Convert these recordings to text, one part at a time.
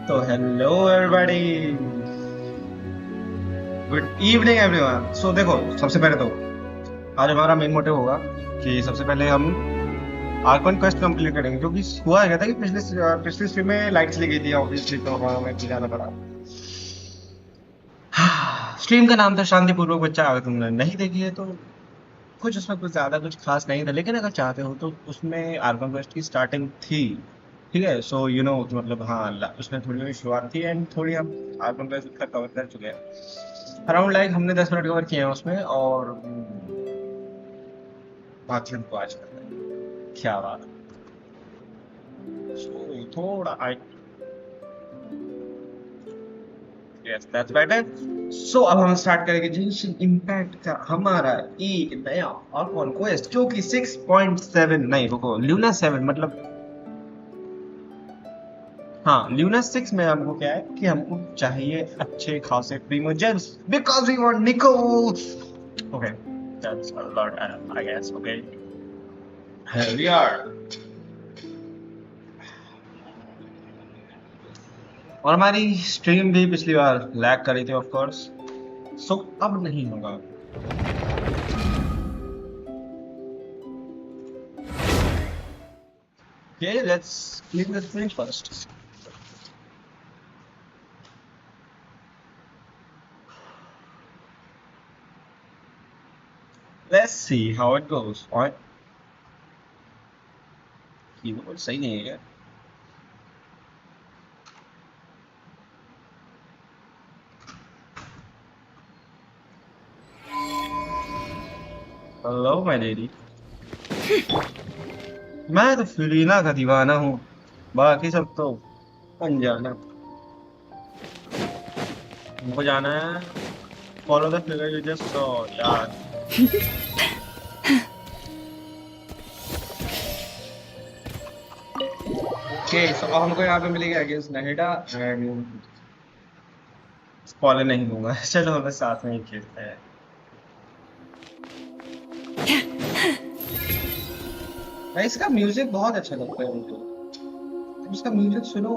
तो hello everybody, good evening everyone. So देखो, सबसे पहले तो आज हमारा मेन मोटिव होगा कि सबसे पहले हम आर्कन क्वेस्ट कंप्लीट करेंगे, क्योंकि हुआ क्या था कि पिछली स्ट्रीम में लाइट चली गई थी ऑब्वियसली, तो हमें भी जाना पड़ा। स्ट्रीम का नाम था शांतिपूर्वक बच्चा। अगर तुमने नहीं देखी है तो कुछ उसमें कुछ ज्यादा कुछ खास नहीं था, लेकिन अगर चाहते हो तो उसमें आर्कन क्वेस्ट की स्टार्टिंग थी। ठीक है, सो यू नो मतलब हाँ, उसमें थोड़ी थोड़ी शुरुआत थी एंड थोड़ी हम आर्कन क्वेस्ट उसका कवर कर चुके हैं। अराउंड लाइक हमने 10 मिनट कवर किए हैं उसमें, और बाकी हमको आज करना है। क्या बात है। So, थोड़ा यस दैट्स बेटर। सो अब हम स्टार्ट करेंगे जेंशिन इम्पैक्ट का हमारा नया आर्कन क्वेस्ट, जो कि 6.7 नहीं, रुको, ल्यूना 7 मतलब हाँ, ल्यूना 6 में हमको क्या है कि हमको चाहिए अच्छे खासे primogems because we want Nicole. Okay, that's a lot I guess. Okay, here we are. और हमारी स्ट्रीम भी पिछली बार लैग करी थी ऑफ कोर्स, सो अब नहीं होगा। Okay, let's clean the screen first. Let's see how it goes. Alright. Keyboard सही नहीं है क्या? Hello, my lady. मैं तो फिलीना का दीवाना हूँ, बाकी सब तो अनजाना। हमको जाना है follow the figure you just saw यार। ओके, सो अब हमको यहाँ पे मिलेगा अगेंस्ट नहेडा एंड स्पॉइलर नहीं दूंगा। चलो हमें साथ में ही खेलते हैं। भाई इसका म्यूजिक बहुत अच्छा लगता है मुझे, तुम इसका म्यूजिक सुनो।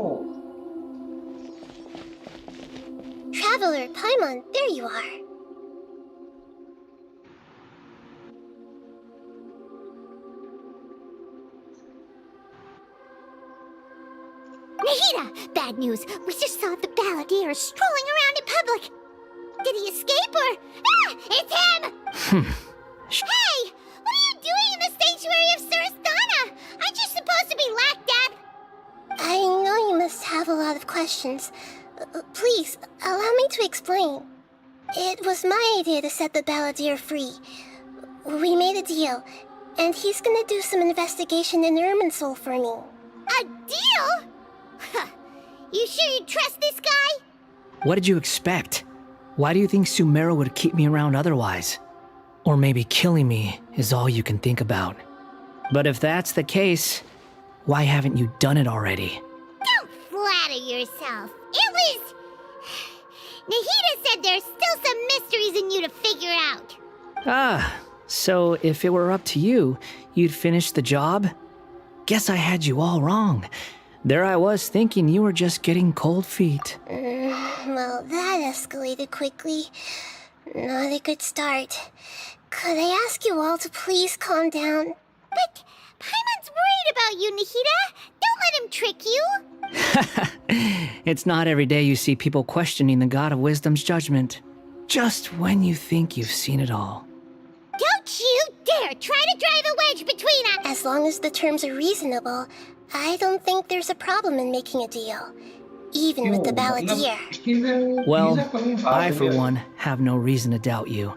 Traveler, Paimon, there you are. Nahida! Bad news. We just saw the balladeer strolling around in public. Did he escape or... Ah! It's him! Hey! What are you doing in the sanctuary of Surasthana? Aren't you supposed to be locked up? I know you must have a lot of questions. Please, allow me to explain. It was my idea to set the balladeer free. We made a deal, and he's gonna do some investigation in Irminsul for me. A deal? You sure you trust this guy? What did you expect? Why do you think Sumeru would keep me around otherwise? Or maybe killing me is all you can think about. But if that's the case, why haven't you done it already? Don't flatter yourself. It was... Nahida said there's still some mysteries in you to figure out. Ah, so if it were up to you, you'd finish the job? Guess I had you all wrong. There I was thinking you were just getting cold feet. Well, that escalated quickly. Not a good start. Could I ask you all to please calm down? But Paimon's worried about you, Nahida. Don't let him trick you. It's not every day you see people questioning the God of Wisdom's judgment. Just when you think you've seen it all. Don't you dare try to drive a wedge between us! As long as the terms are reasonable, I don't think there's a problem in making a deal. Even with the balladeer. Well, I for one have no reason to doubt you.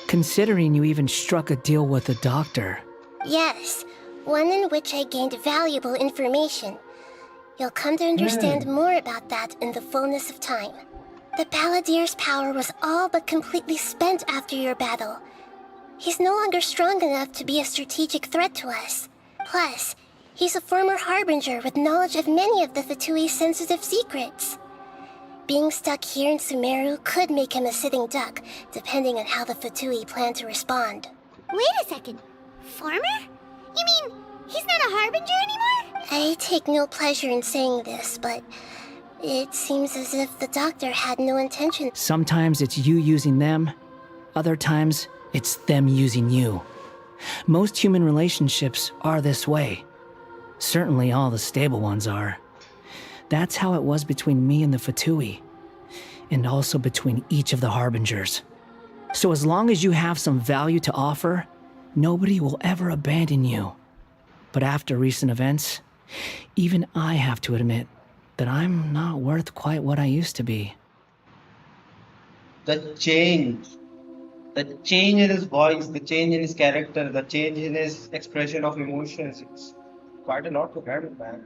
Considering you even struck a deal with the doctor. Yes, one in which I gained valuable information. You'll come to understand more about that in the fullness of time. The balladeer's power was all but completely spent after your battle. He's no longer strong enough to be a strategic threat to us. Plus, he's a former harbinger with knowledge of many of the Fatui's sensitive secrets. Being stuck here in Sumeru could make him a sitting duck, depending on how the Fatui plan to respond. Wait a second. Former? You mean he's not a harbinger anymore? I take no pleasure in saying this, but It seems as if the doctor had no intention. Sometimes it's you using them, other times it's them using you. Most human relationships are this way. Certainly all the stable ones are. That's how it was between me and the Fatui, and also between each of the Harbingers. So as long as you have some value to offer, nobody will ever abandon you. But after recent events, even I have to admit that I'm not worth quite what I used to be. The change, the change in his voice, the change in his character, the change in his expression of emotions, it's quite a lot to handle, man.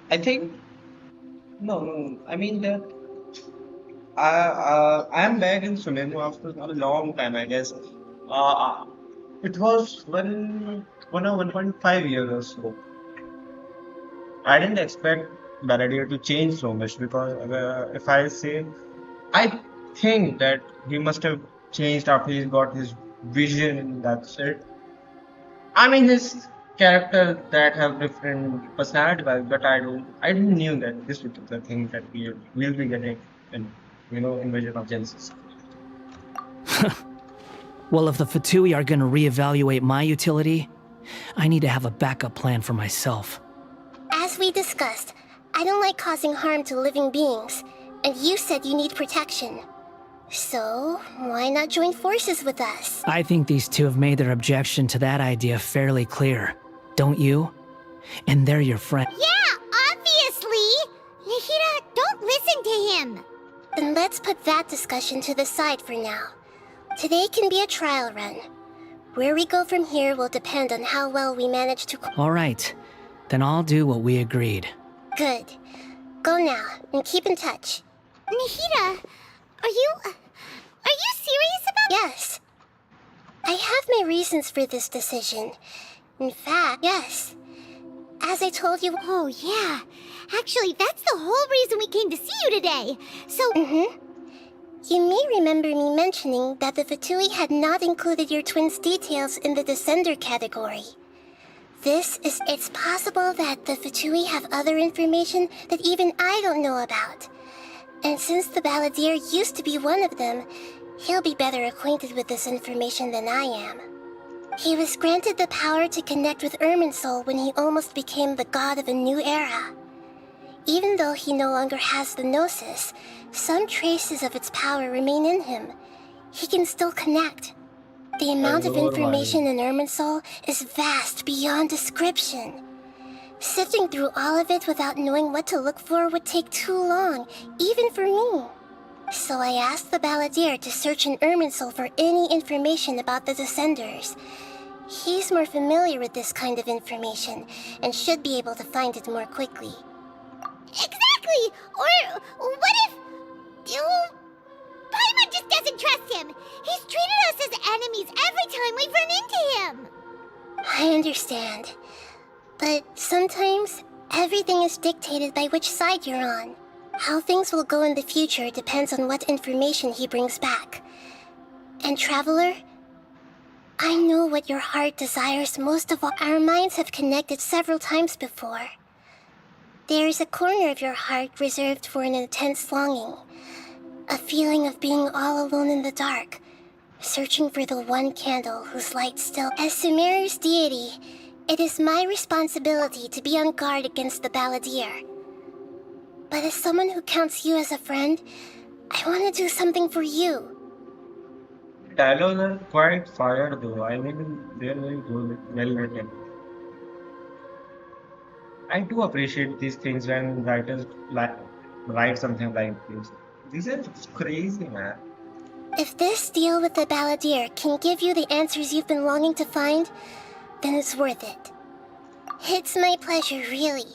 I think, no, I mean that I'm back in Sunemu after a long time, I guess. It was 1.5 years or so. I didn't expect Baradier to change so much because if I say, I think that he must have changed after he got his vision. That's it. I mean, his character that have different personality vibes, but I didn't knew that this would be the thing that we will be getting in, Invasion of Genesis. Well, if the Fatui are gonna reevaluate my utility, I need to have a backup plan for myself. As we discussed, I don't like causing harm to living beings, and you said you need protection. So, why not join forces with us? I think these two have made their objection to that idea fairly clear, don't you? And they're your friend. Yeah, obviously! Nahida, don't listen to him! Then let's put that discussion to the side for now. Today can be a trial run. Where we go from here will depend on how well we manage to... All right, then I'll do what we agreed. Good. Go now, and keep in touch. Nahida, are you serious about... Yes. I have my reasons for this decision. In fact, yes. As I told you... Oh, yeah. Actually, that's the whole reason we came to see you today. So... You may remember me mentioning that the Fatui had not included your twins' details in the Descender category. It's possible that the Fatui have other information that even I don't know about. And since the Balladeer used to be one of them, he'll be better acquainted with this information than I am. He was granted the power to connect with Irminsul when he almost became the god of a new era. Even though he no longer has the Gnosis, some traces of its power remain in him. He can still connect. The amount of information in Irminsul is vast beyond description. Sifting through all of it without knowing what to look for would take too long, even for me. So I asked the Balladeer to search in Irminsul for any information about the Descenders. He's more familiar with this kind of information, and should be able to find it more quickly. Exactly! Or what if... Paimon just doesn't trust him! He's treated us as enemies every time we've run into him! I understand. But sometimes, everything is dictated by which side you're on. How things will go in the future depends on what information he brings back. And Traveler, I know what your heart desires most of all. Our minds have connected several times before. There is a corner of your heart reserved for an intense longing. A feeling of being all alone in the dark, searching for the one candle whose light still... As Sumeru's deity, it is my responsibility to be on guard against the Balladeer. But as someone who counts you as a friend, I want to do something for you. Dialogues are quite fired though. I mean, they're very good, well written. I do appreciate these things when writers write something like this. These are crazy, man. If this deal with the Balladeer can give you the answers you've been longing to find, then it's worth it. It's my pleasure, really.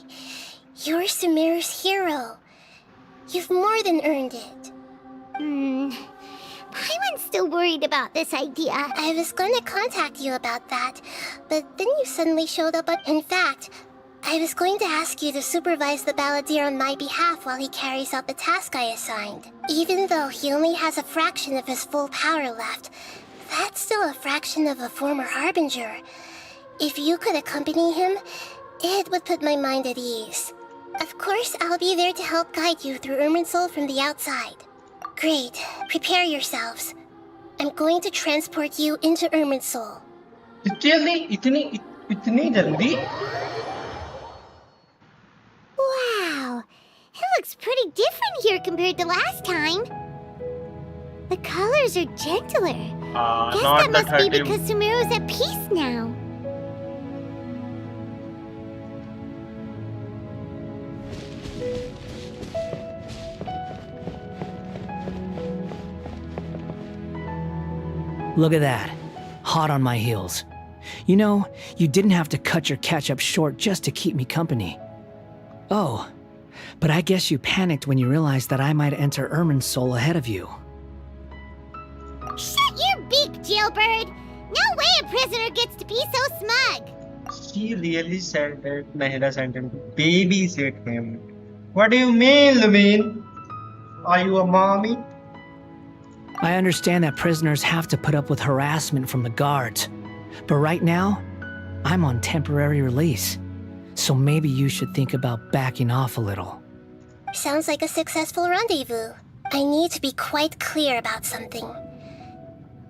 You're Sumeru's hero. You've more than earned it. Paimon's still worried about this idea. I was going to contact you about that, but then you suddenly showed up. In fact, I was going to ask you to supervise the Balladeer on my behalf while he carries out the task I assigned. Even though he only has a fraction of his full power left, that's still a fraction of a former Harbinger. If you could accompany him, it would put my mind at ease. Of course, I'll be there to help guide you through Irminsul from the outside. Great. Prepare yourselves. I'm going to transport you into Irminsul. इतनी जल्दी? Wow. It looks pretty different here compared to last time. The colors are gentler. Guess Not that the must be 30. because Sumeru's at peace now. Look at that. Hot on my heels. You know, you didn't have to cut your catch-up short just to keep me company. Oh, but I guess you panicked when you realized that I might enter Irminsul ahead of you. Shut your beak, jailbird! No way a prisoner gets to be so smug! She really said that Nahida sent him to babysit him. What do you mean, Levine? Are you a mommy? I understand that prisoners have to put up with harassment from the guards, but right now, I'm on temporary release, so maybe you should think about backing off a little. Sounds like a successful rendezvous. I need to be quite clear about something.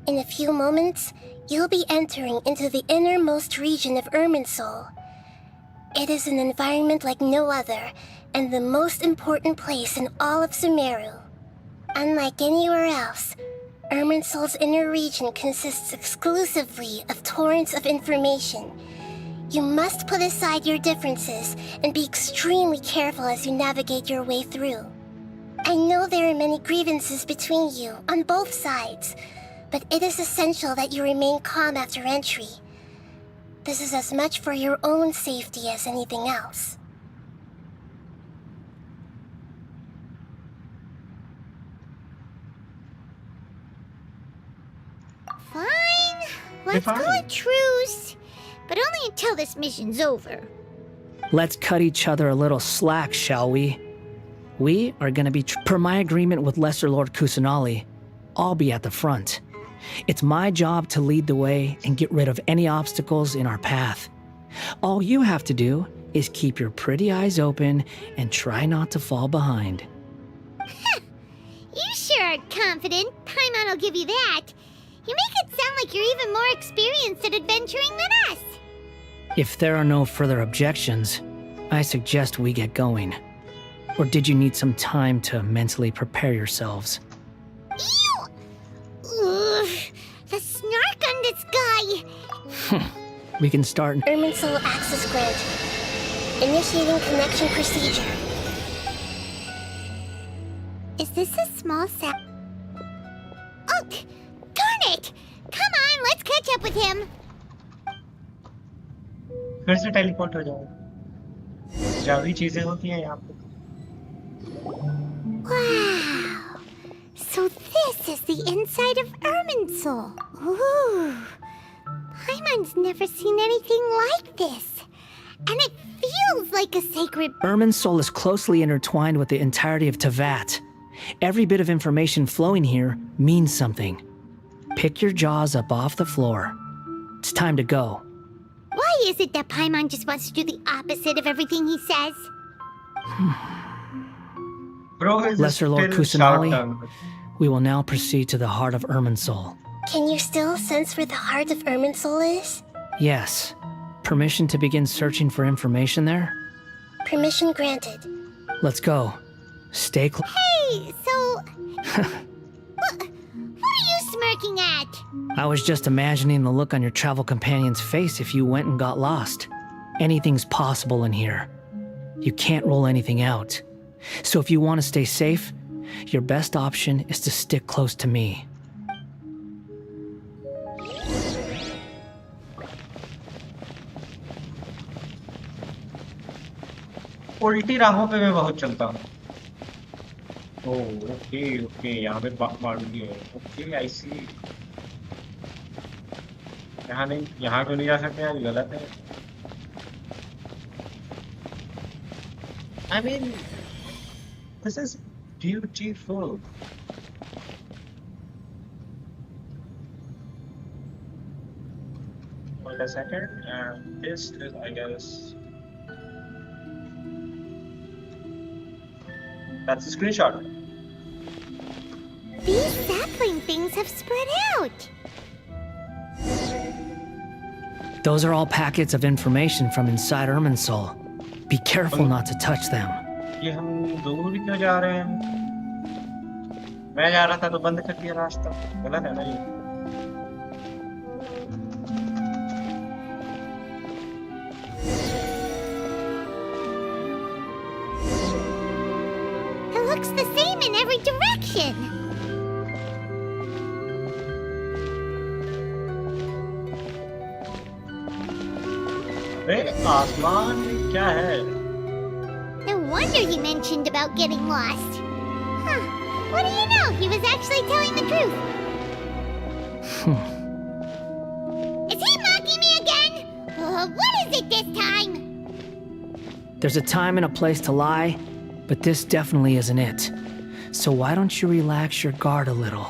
In a few moments, you'll be entering into the innermost region of Irminsul. It is an environment like no other, and the most important place in all of Sumeru. Unlike anywhere else, Irminsul's inner region consists exclusively of torrents of information. You must put aside your differences and be extremely careful as you navigate your way through. I know there are many grievances between you, on both sides, but it is essential that you remain calm after entry. This is as much for your own safety as anything else. Fine. Let's Fine. call it truce. But only until this mission's over. Let's cut each other a little slack, shall we? We are gonna be, per my agreement with Lesser Lord Kusanali, I'll be at the front. It's my job to lead the way and get rid of any obstacles in our path. All you have to do is keep your pretty eyes open and try not to fall behind. You sure are confident. Paimon will give you that. You make it sound like you're even more experienced at adventuring than us. If there are no further objections, I suggest we get going. Or did you need some time to mentally prepare yourselves? Ew! Ugh, the snark on this guy! We can start. Irminsul access granted. Initiating connection procedure. Is this a small set? Oh, darn it! Come on, let's catch up with him. फिर से teleport हो जाओ। जादुई चीजें होती हैं यहाँ पे। Wow. So this is the inside of Irminsul. Ooh. Paimon's never seen anything like this. And it feels like a sacred... Irminsul is closely intertwined with the entirety of Tevat. Every bit of information flowing here means something. Pick your jaws up off the floor. It's time to go. Why is it that Paimon just wants to do the opposite of everything he says? Bro is Lesser Lord still sharp Kusanali, tongue. we will now proceed to the heart of Irminsul. Can you still sense where the heart of Irminsul is? Yes. Permission to begin searching for information there? Permission granted. Let's go. Stay close. Hey, so... what are you smirking at? I was just imagining the look on your travel companion's face if you went and got lost. Anything's possible in here. You can't rule anything out. So if you want to stay safe, your best option is to stick close to me. उल्टी राहों पे मैं बहुत चलता हूँ। ओह, okay, okay, यहाँ पे मार दिए। ओके, आई सी। यहाँ नहीं, यहाँ तो नहीं जा सकते यार, गलत है। I mean, this is beautiful. Wait a second, and this is, I guess. That's a screenshot. These sapling things have spread out. Those are all packets of information from inside Irminsul. Be careful not to touch them. ये हम दूर क्यों जा रहे हैं? मैं जा रहा था तो बंद कर दिया रास्ता। गलत है ना ये? It looks the same in every direction. अरे आसमान में क्या है? No wonder he mentioned about getting lost. Huh. What do you know? He was actually telling the truth. Is he mocking me again? What is it this time? There's a time and a place to lie, but this definitely isn't it. So why don't you relax your guard a little?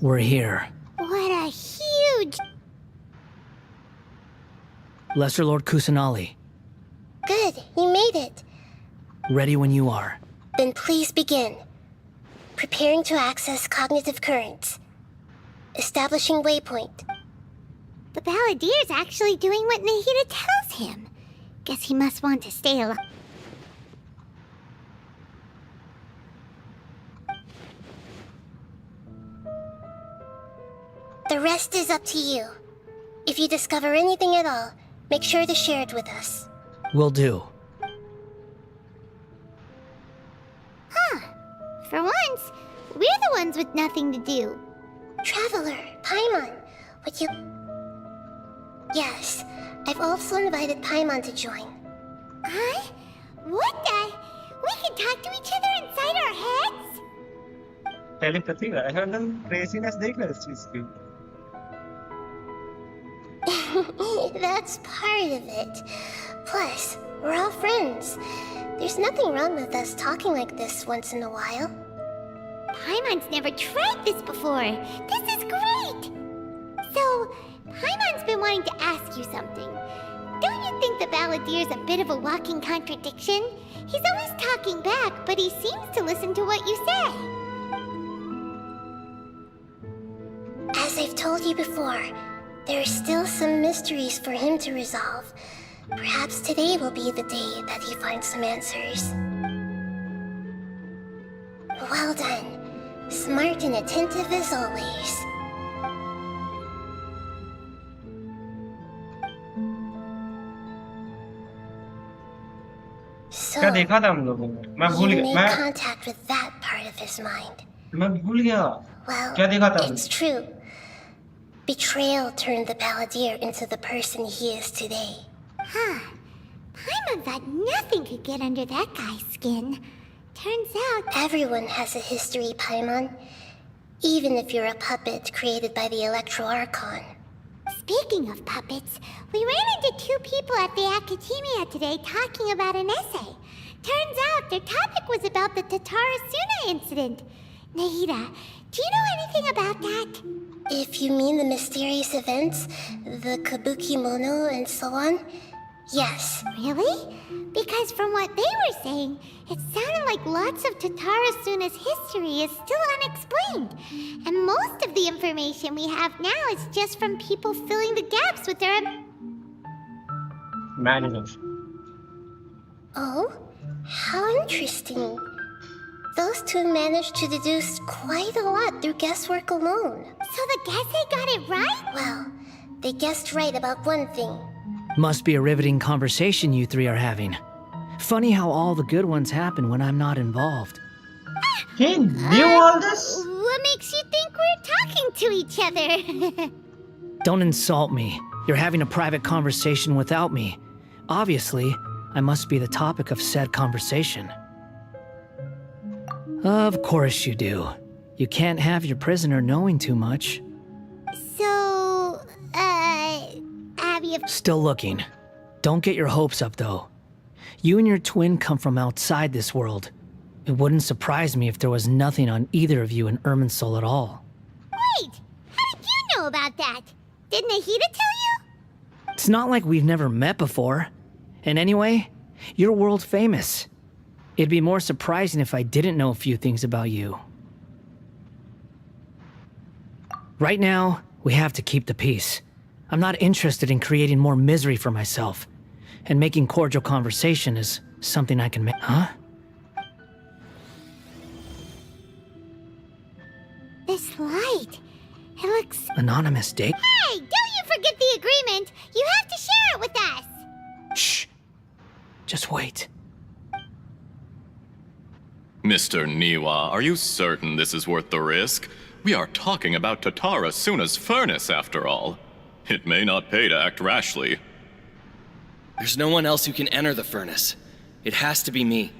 We're here. What a huge... Lesser Lord Kusanali, Good, you made it. ready when you are. Then please begin. Preparing to access cognitive currents. Establishing waypoint. The Balladier's actually doing what Nahida tells him. Guess he must want to stay alive. The rest is up to you. If you discover anything at all, make sure to share it with us. Will do. For once, we're the ones with nothing to do. Traveler, Paimon, would you... Yes, I've also invited Paimon to join. Huh? What the? We can talk to each other inside our heads? Telepathy का है ना? Craziness देख ले इस चीज की। That's part of it. Plus, we're all friends. There's nothing wrong with us talking like this once in a while. Paimon's never tried this before. This is great! So, Paimon's been wanting to ask you something. Don't you think the Balladier's a bit of a walking contradiction? He's always talking back, but he seems to listen to what you say. As I've told you before, there are still some mysteries for him to resolve. Perhaps today will be the day that he finds some answers. Well done. Smart and attentive as always. So, क्या देखा था हम लोगों ने? मैं भूल you गया। made contact with that part of his mind. मैं भूल गया। Well, क्या देखा था? it's true. Betrayal turned the Balladier into the person he is today. Huh. Paimon thought nothing could get under that guy's skin. Turns out... Everyone has a history, Paimon. Even if you're a puppet created by the Electro Archon. Speaking of puppets, we ran into two people at the Academia today talking about an essay. Turns out their topic was about the Tatarasuna incident. Nahida, do you know anything about that? If you mean the mysterious events, the Kabuki Mono and so on, yes. Really? Because from what they were saying, it sounded like lots of Tatarasuna's history is still unexplained. And most of the information we have now is just from people filling the gaps with their... Imagination. Oh? How interesting. Those two managed to deduce quite a lot through guesswork alone. So the Gese got it right? Well, they guessed right about one thing. Must be a riveting conversation you three are having. Funny how all the good ones happen when I'm not involved. He knew all this? What makes you think we're talking to each other? Don't insult me. You're having a private conversation without me. Obviously, I must be the topic of said conversation. Of course you do. You can't have your prisoner knowing too much. So, have you... Still looking. Don't get your hopes up, though. You and your twin come from outside this world. It wouldn't surprise me if there was nothing on either of you in Irminsul at all. Wait! How did you know about that? Did Nahida tell you? It's not like we've never met before. And anyway, you're world famous. It'd be more surprising if I didn't know a few things about you. Right now, we have to keep the peace. I'm not interested in creating more misery for myself. And making cordial conversation is something I can make. Huh? This light. It looks... Anonymous date? Hey, don't you forget the agreement! You have to share it with us! Shh. Just wait. Mr. Niwa, are you certain this is worth the risk? We are talking about Tatara Suna's furnace, after all. It may not pay to act rashly. There's no one else who can enter the furnace. It has to be me.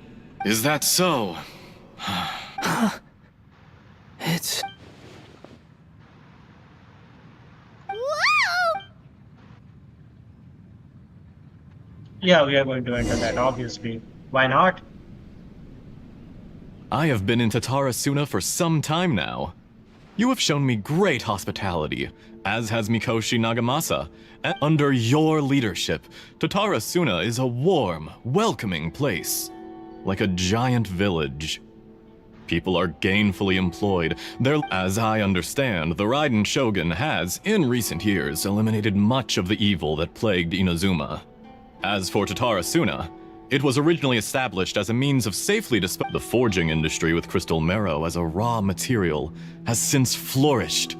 Is that so? It's... Whoa! Yeah, we are going to enter that, obviously. Why not? I have been in Tatara Suna for some time now. You have shown me great hospitality, as has Mikoshi Nagamasa. And under your leadership, Tatara Suna is a warm, welcoming place. Like a giant village. People are gainfully employed. As I understand, the Raiden Shogun has, in recent years, eliminated much of the evil that plagued Inazuma. As for Tatara Suna, it was originally established as a means of safely the forging industry with crystal marrow as a raw material has since flourished,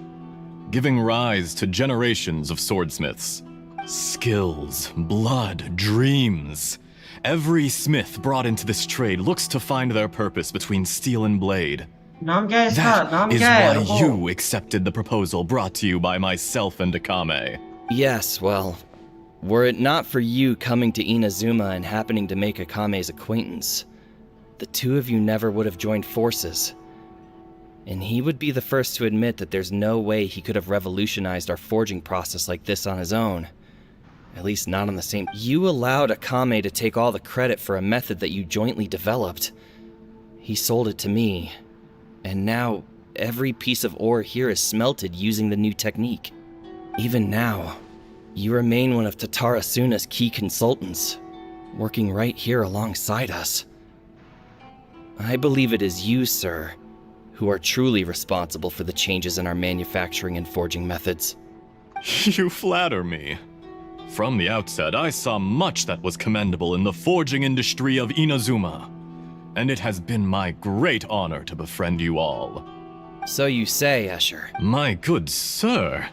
giving rise to generations of swordsmiths. Skills, blood, dreams. Every smith brought into this trade looks to find their purpose between steel and blade. नाम क्या है इसका? That नाम is क्या है? why रुको। you accepted the proposal brought to you by myself and Akame. Yes, well, were it not for you coming to Inazuma and happening to make Akame's acquaintance, the two of you never would have joined forces. And he would be the first to admit that there's no way he could have revolutionized our forging process like this on his own. At least not on the same... You allowed Akame to take all the credit for a method that you jointly developed. He sold it to me. And now, every piece of ore here is smelted using the new technique. Even now, you remain one of Tatara Suna's key consultants, working right here alongside us. I believe it is you, sir, who are truly responsible for the changes in our manufacturing and forging methods. You flatter me. From the outset, I saw much that was commendable in the forging industry of Inazuma, and it has been my great honor to befriend you all. So you say, Escher. My good sir,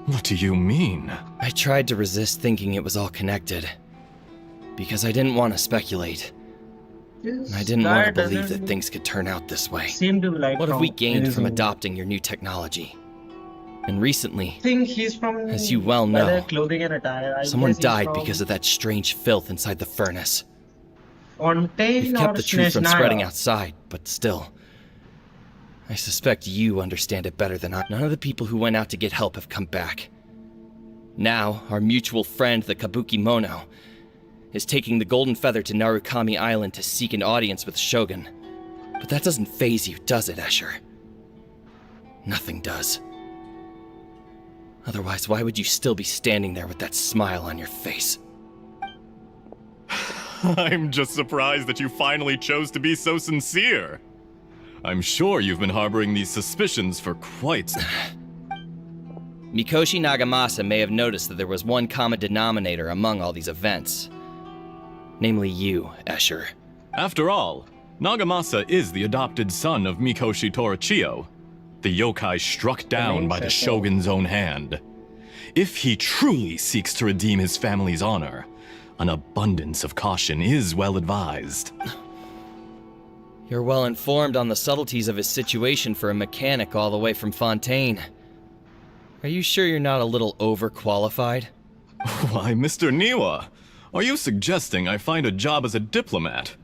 what do you mean? I tried to resist thinking it was all connected, because I didn't want to speculate. And I didn't want to believe that things could turn out this way. Seem to be like What have from we gained from Inazuma. adopting your new technology? And recently, I think he's from as you well leather know, clothing and attire. I someone guess he's died from because of that strange filth inside the furnace. Fontaine We've or kept the truth from spreading Snezhnaya. outside, but still. I suspect you understand it better than I. None of the people who went out to get help have come back. Now, our mutual friend, the Kabuki Mono, is taking the Golden Feather to Narukami Island to seek an audience with Shogun. But that doesn't faze you, does it, Escher? Nothing does. Otherwise, why would you still be standing there with that smile on your face? I'm just surprised that you finally chose to be so sincere. I'm sure you've been harboring these suspicions for quite... Mikoshi Nagamasa may have noticed that there was one common denominator among all these events. Namely you, Escher. After all, Nagamasa is the adopted son of Mikoshi Torichio, the yokai struck down by the shogun's own hand. If he truly seeks to redeem his family's honor, an abundance of caution is well advised. You're well informed on the subtleties of his situation for a mechanic all the way from Fontaine. Are you sure you're not a little overqualified? Why, Mr. Niwa, are you suggesting I find a job as a diplomat?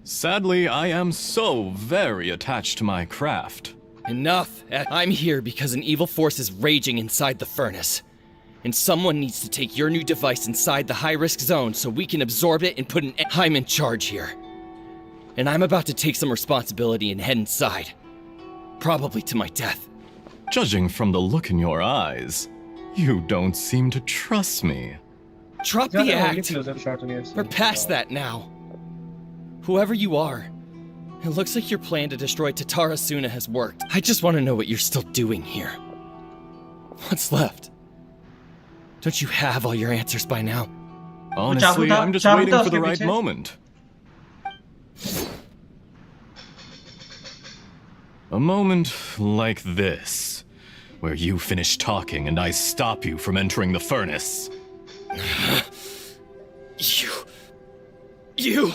Sadly, I am so very attached to my craft. Enough! I'm here because an evil force is raging inside the furnace. And someone needs to take your new device inside the high-risk zone so we can absorb it and put an... I'm in charge here. And I'm about to take some responsibility and head inside. Probably to my death. Judging from the look in your eyes, you don't seem to trust me. Drop Just the only act. close-up shots we have We're seen. past that now. Whoever you are, it looks like your plan to destroy Tatarasuna has worked. I just want to know what you're still doing here. What's left? Don't you have all your answers by now? Honestly, था- I'm just चाबू waiting था for the उसके right पीछे। moment. A moment like this, where you finish talking and I stop you from entering the furnace. You...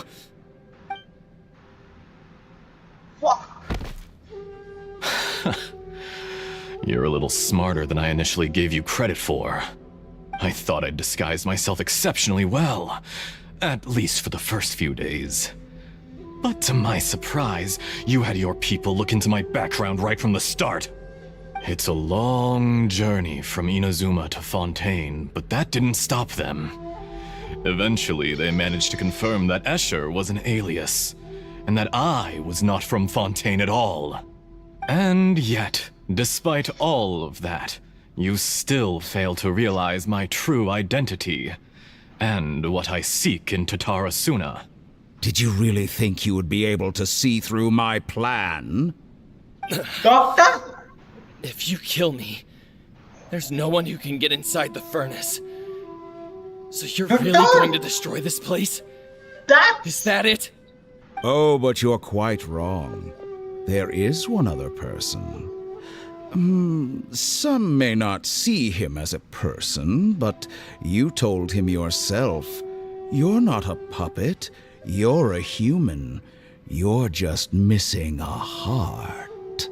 You're a little smarter than I initially gave you credit for. I thought I'd disguised myself exceptionally well, at least for the first few days. But to my surprise, you had your people look into my background right from the start. It's a long journey from Inazuma to Fontaine, but that didn't stop them. Eventually, they managed to confirm that Escher was an alias, and that I was not from Fontaine at all. And yet, despite all of that, you still fail to realize my true identity, and what I seek in Tatarasuna. Did you really think you would be able to see through my plan? Doctor? If you kill me, there's no one who can get inside the furnace. So you're really going to destroy this place? Is that it? Oh, but you're quite wrong. There is one other person. Some may not see him as a person, but you told him yourself. You're not a puppet. You're a human. You're just missing a heart.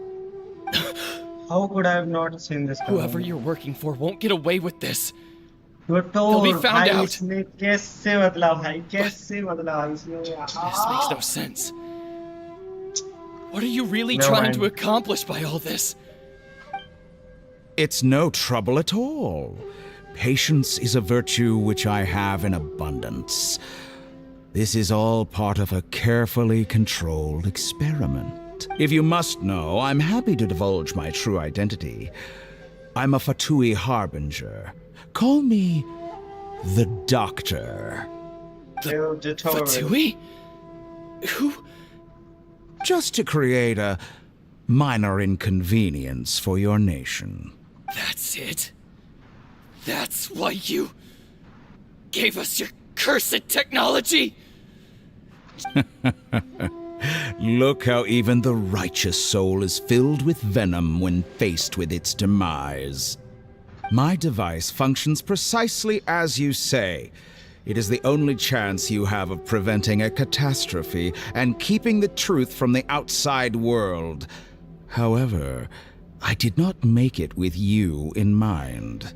How could I have not seen this coming? Whoever you're working for won't get away with this. You're told, They'll be found भाई out. इसने कैसे बदला भाई कैसे बदला इसने This makes no sense. What are you really Never trying mind. to accomplish by all this? It's no trouble at all. Patience is a virtue which I have in abundance. This is all part of a carefully controlled experiment. If you must know, I'm happy to divulge my true identity. I'm a Fatui harbinger. Call me the Doctor. Fatui? Who? Just to create a minor inconvenience for your nation. That's it? That's why you gave us your cursed technology? Look how even the righteous soul is filled with venom when faced with its demise. My device functions precisely as you say. It is the only chance you have of preventing a catastrophe and keeping the truth from the outside world. However, I did not make it with you in mind.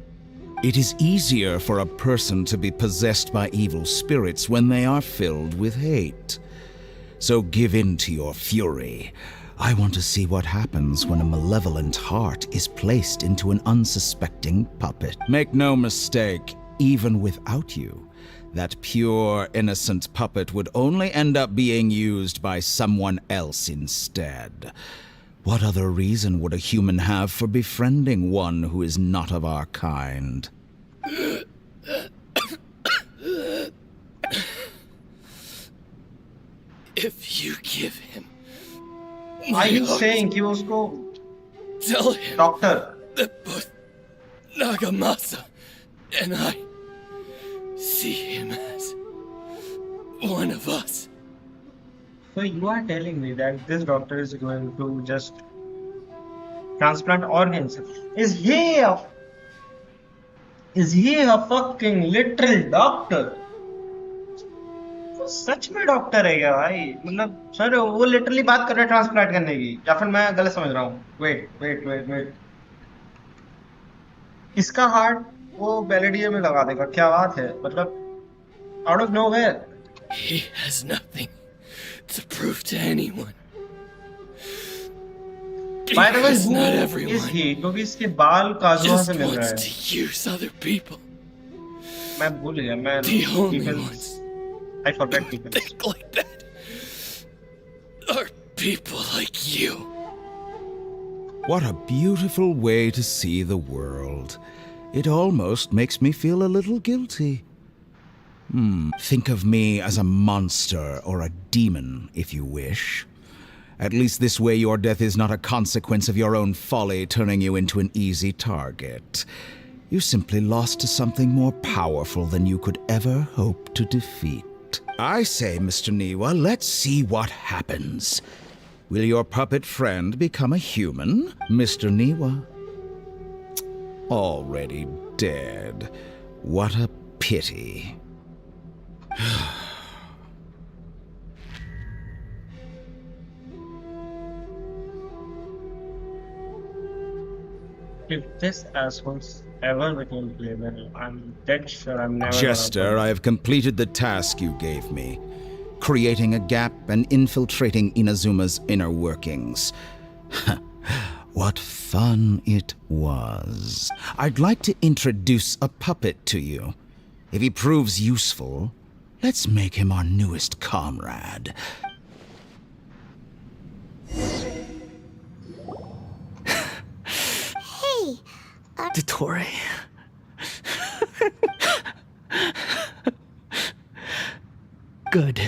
It is easier for a person to be possessed by evil spirits when they are filled with hate. So give in to your fury. I want to see what happens when a malevolent heart is placed into an unsuspecting puppet. Make no mistake, even without you, that pure, innocent puppet would only end up being used by someone else instead. What other reason would a human have for befriending one who is not of our kind? If you give him Are my you heart, saying कि उसको tell him doctor that both Nagamasa and I see him as one of us. So you are telling me that this doctor is going to just transplant organs? Is he a fucking literal doctor? वो सच में doctor है क्या भाई? मतलब sir वो literally बात कर रहे हैं ट्रांसप्लांट करने की, या फिर मैं गलत समझ रहा हूँ? वेट इसका हार्ट वो बेलेडियर में लगा देगा? क्या बात है? मतलब out of nowhere. He has nothing to prove to anyone. By the way, Because not who everyone is he? क्योंकि इसके बाल काजुआ just से मिल रहे wants हैं. to use other people. मैं भूल गया. मैं The only people- ones I forget people. think like that are people like you. What a beautiful way to see the world. It almost makes me feel a little guilty. Think of me as a monster or a demon, if you wish. At least this way your death is not a consequence of your own folly turning you into an easy target. You simply lost to something more powerful than you could ever hope to defeat. I say, Mr. Niwa, let's see what happens. Will your puppet friend become a human, Mr. Niwa? Already dead. What a pity. If this asshole's ever became playable, I'm dead sure I'm never Jester, I have completed the task you gave me. Creating a gap and infiltrating Inazuma's inner workings. What fun it was. I'd like to introduce a puppet to you. If he proves useful, let's make him our newest comrade. Hey, Dottore. Good.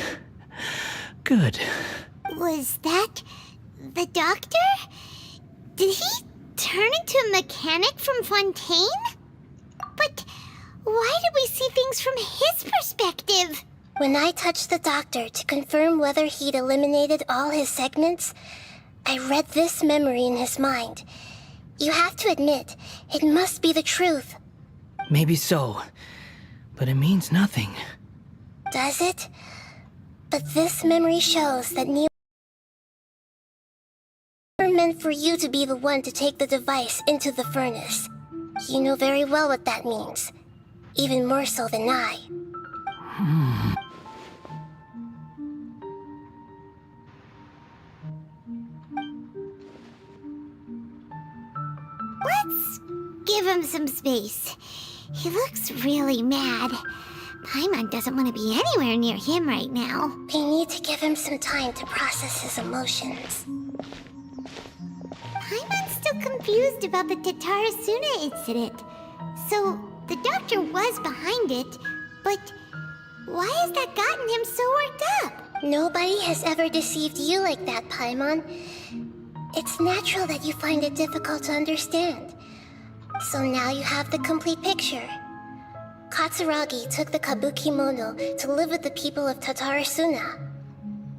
Good. was that the doctor? Did he turn into a mechanic from Fontaine? But why did we see things from his perspective? When I touched the doctor to confirm whether he'd eliminated all his segments, I read this memory in his mind. You have to admit, it must be the truth. Maybe so. But it means nothing. Does it? But this memory shows that Neil never meant for you to be the one to take the device into the furnace. You know very well what that means. Even more so than I. Let's give him some space. He looks really mad. Paimon doesn't want to be anywhere near him right now. We need to give him some time to process his emotions. Paimon's still confused about the Tatarasuna incident. So, the doctor was behind it, but why has that gotten him so worked up? Nobody has ever deceived you like that, Paimon. It's natural that you find it difficult to understand. So now you have the complete picture. Katsuragi took the kabuki mono to live with the people of Tatarasuna.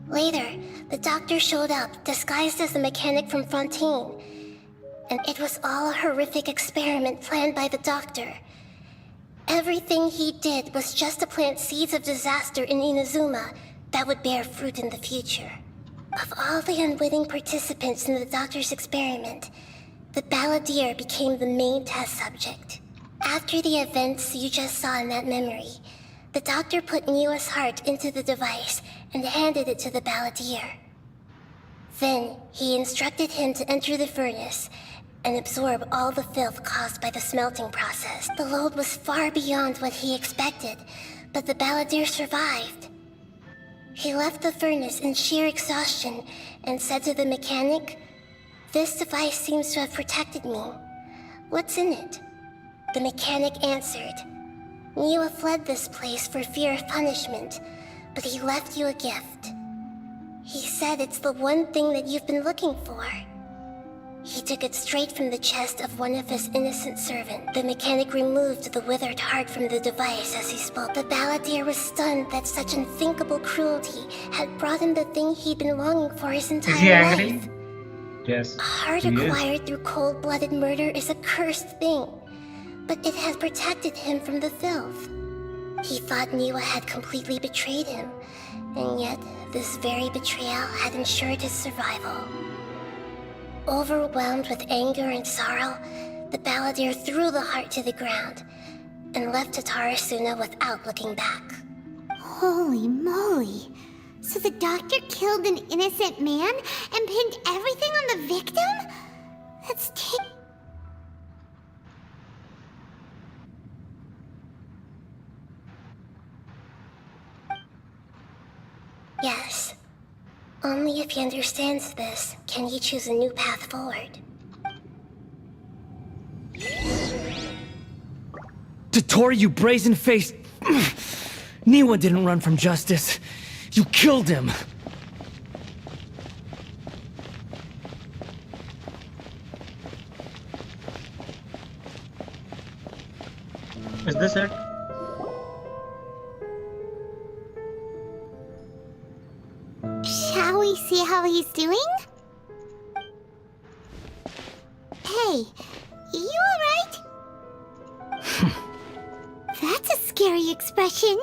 Later, the doctor showed up, disguised as a mechanic from Fontaine. And it was all a horrific experiment planned by the doctor. Everything he did was just to plant seeds of disaster in Inazuma that would bear fruit in the future. Of all the unwitting participants in the doctor's experiment, the balladeer became the main test subject. After the events you just saw in that memory, the doctor put Niwa's heart into the device and handed it to the balladeer. Then, he instructed him to enter the furnace and absorb all the filth caused by the smelting process. The load was far beyond what he expected, but the balladeer survived. He left the furnace in sheer exhaustion and said to the mechanic, "This device seems to have protected me. What's in it?" The mechanic answered, "Niwa fled this place for fear of punishment, but he left you a gift. He said it's the one thing that you've been looking for." He took it straight from the chest of one of his innocent servants. The mechanic removed the withered heart from the device as he spoke. The balladeer was stunned that such unthinkable cruelty had brought him the thing he'd been longing for his Is he entire angry? life. Yes. A heart he is. acquired through cold-blooded murder is a cursed thing, but it has protected him from the filth. He thought Niwa had completely betrayed him, and yet this very betrayal had ensured his survival. Overwhelmed with anger and sorrow, the balladeer threw the heart to the ground and left Tatarasuna without looking back. Holy moly. So the doctor killed an innocent man and pinned everything on the victim? That's Yes. Only if he understands this can he choose a new path forward. Dottore, you brazen-faced... Niwa didn't run from justice. You killed him. Is this it? Shall we see how he's doing? Hey, you alright? That's a scary expression.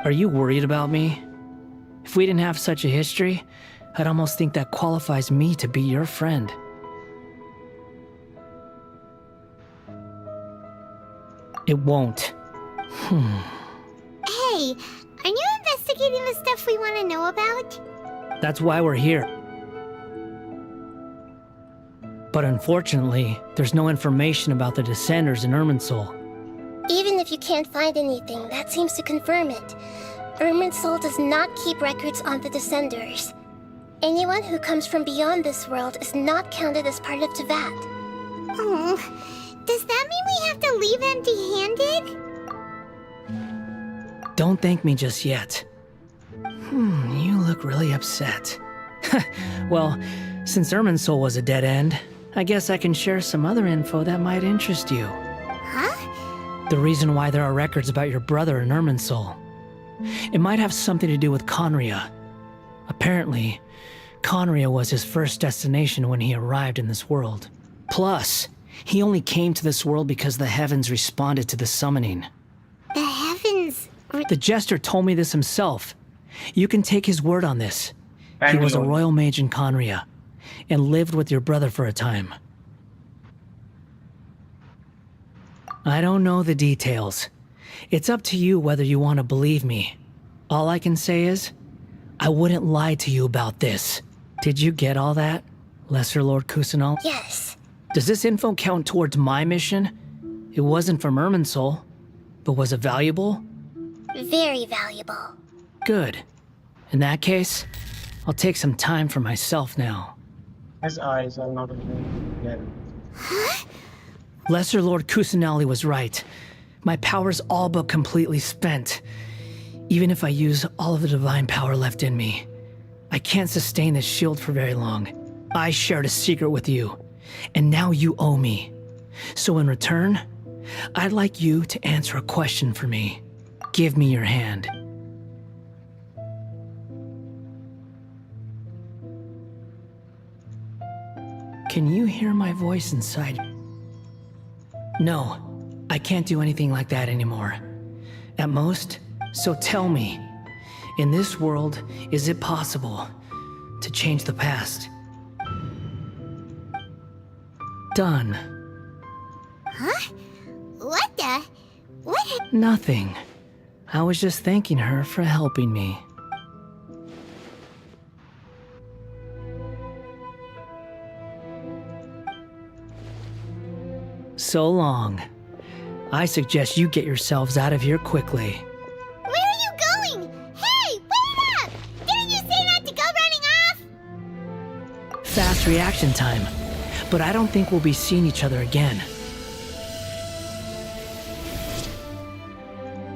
Are you worried about me? If we didn't have such a history, I'd almost think that qualifies me to be your friend. It won't. Hey, are you investigating the stuff we want to know about? That's why we're here. But unfortunately, there's no information about the Descenders in Irminsul. Even if you can't find anything, that seems to confirm it. Irminsul does not keep records on the Descenders. Anyone who comes from beyond this world is not counted as part of Teyvat. Oh, does that mean we have to leave empty-handed? Don't thank me just yet. You look really upset. Well, since Irminsul was a dead end, I guess I can share some other info that might interest you. Huh? The reason why there are records about your brother in Irminsul. It might have something to do with Conria. Apparently, Conria was his first destination when he arrived in this world. Plus, he only came to this world because the heavens responded to the summoning. The heavens... The jester told me this himself. You can take his word on this. He was a royal mage in Conria, and lived with your brother for a time. I don't know the details. It's up to you whether you want to believe me. All I can say is, I wouldn't lie to you about this. Did you get all that, Lesser Lord Kusanal? Yes. Does this info count towards my mission? It wasn't from Irminsul, but was it valuable? Very valuable. Good. In that case, I'll take some time for myself now. His eyes are not again. Lesser Lord Kusanali was right. My power's all but completely spent. Even if I use all of the divine power left in me, I can't sustain this shield for very long. I shared a secret with you, and now you owe me. So in return, I'd like you to answer a question for me. Give me your hand. Can you hear my voice inside? No, I can't do anything like that anymore. At most, so tell me, in this world, is it possible to change the past? Done. Huh? What the... What... Nothing. I was just thanking her for helping me. So long. I suggest you get yourselves out of here quickly. Where are you going? Hey, wait up! Didn't you say not to go running off? Fast reaction time. But I don't think we'll be seeing each other again.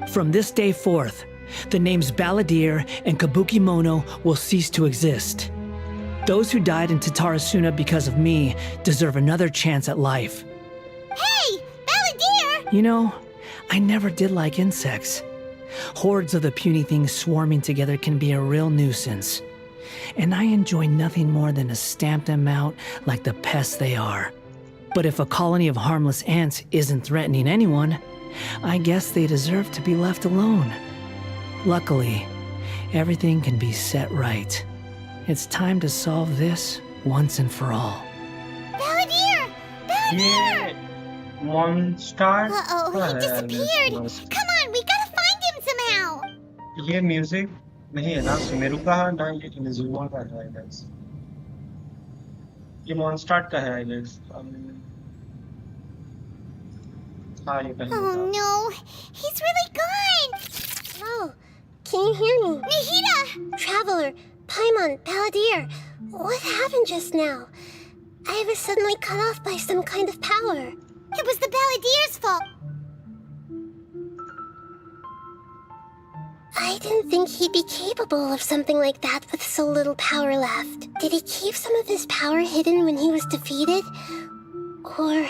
From this day forth, the names Balladeer and Kabukimono will cease to exist. Those who died in Tatarasuna because of me deserve another chance at life. Hey, Balladeer! You know, I never did like insects. Hordes of the puny things swarming together can be a real nuisance. And I enjoy nothing more than to stamp them out like the pests they are. But if a colony of harmless ants isn't threatening anyone, I guess they deserve to be left alone. Luckily, everything can be set right. It's time to solve this once and for all. Balladeer! Balladeer! Yeah. One star. Uh-oh, he disappeared! Come on, we gotta find him somehow! ये music नहीं है ना सुमेरु का ना ये इनजुमा का है I guess ये मॉन्स्टार्ट का है आई गेस हाँ ये कहीं Oh no, he's really gone! Oh, can you hear me? Nihida! Traveler, Paimon, Balladeer, what happened just now? I was suddenly cut off by some kind of power. It was the Balladeer's fault! I didn't think he'd be capable of something like that with so little power left. Did he keep some of his power hidden when he was defeated? Or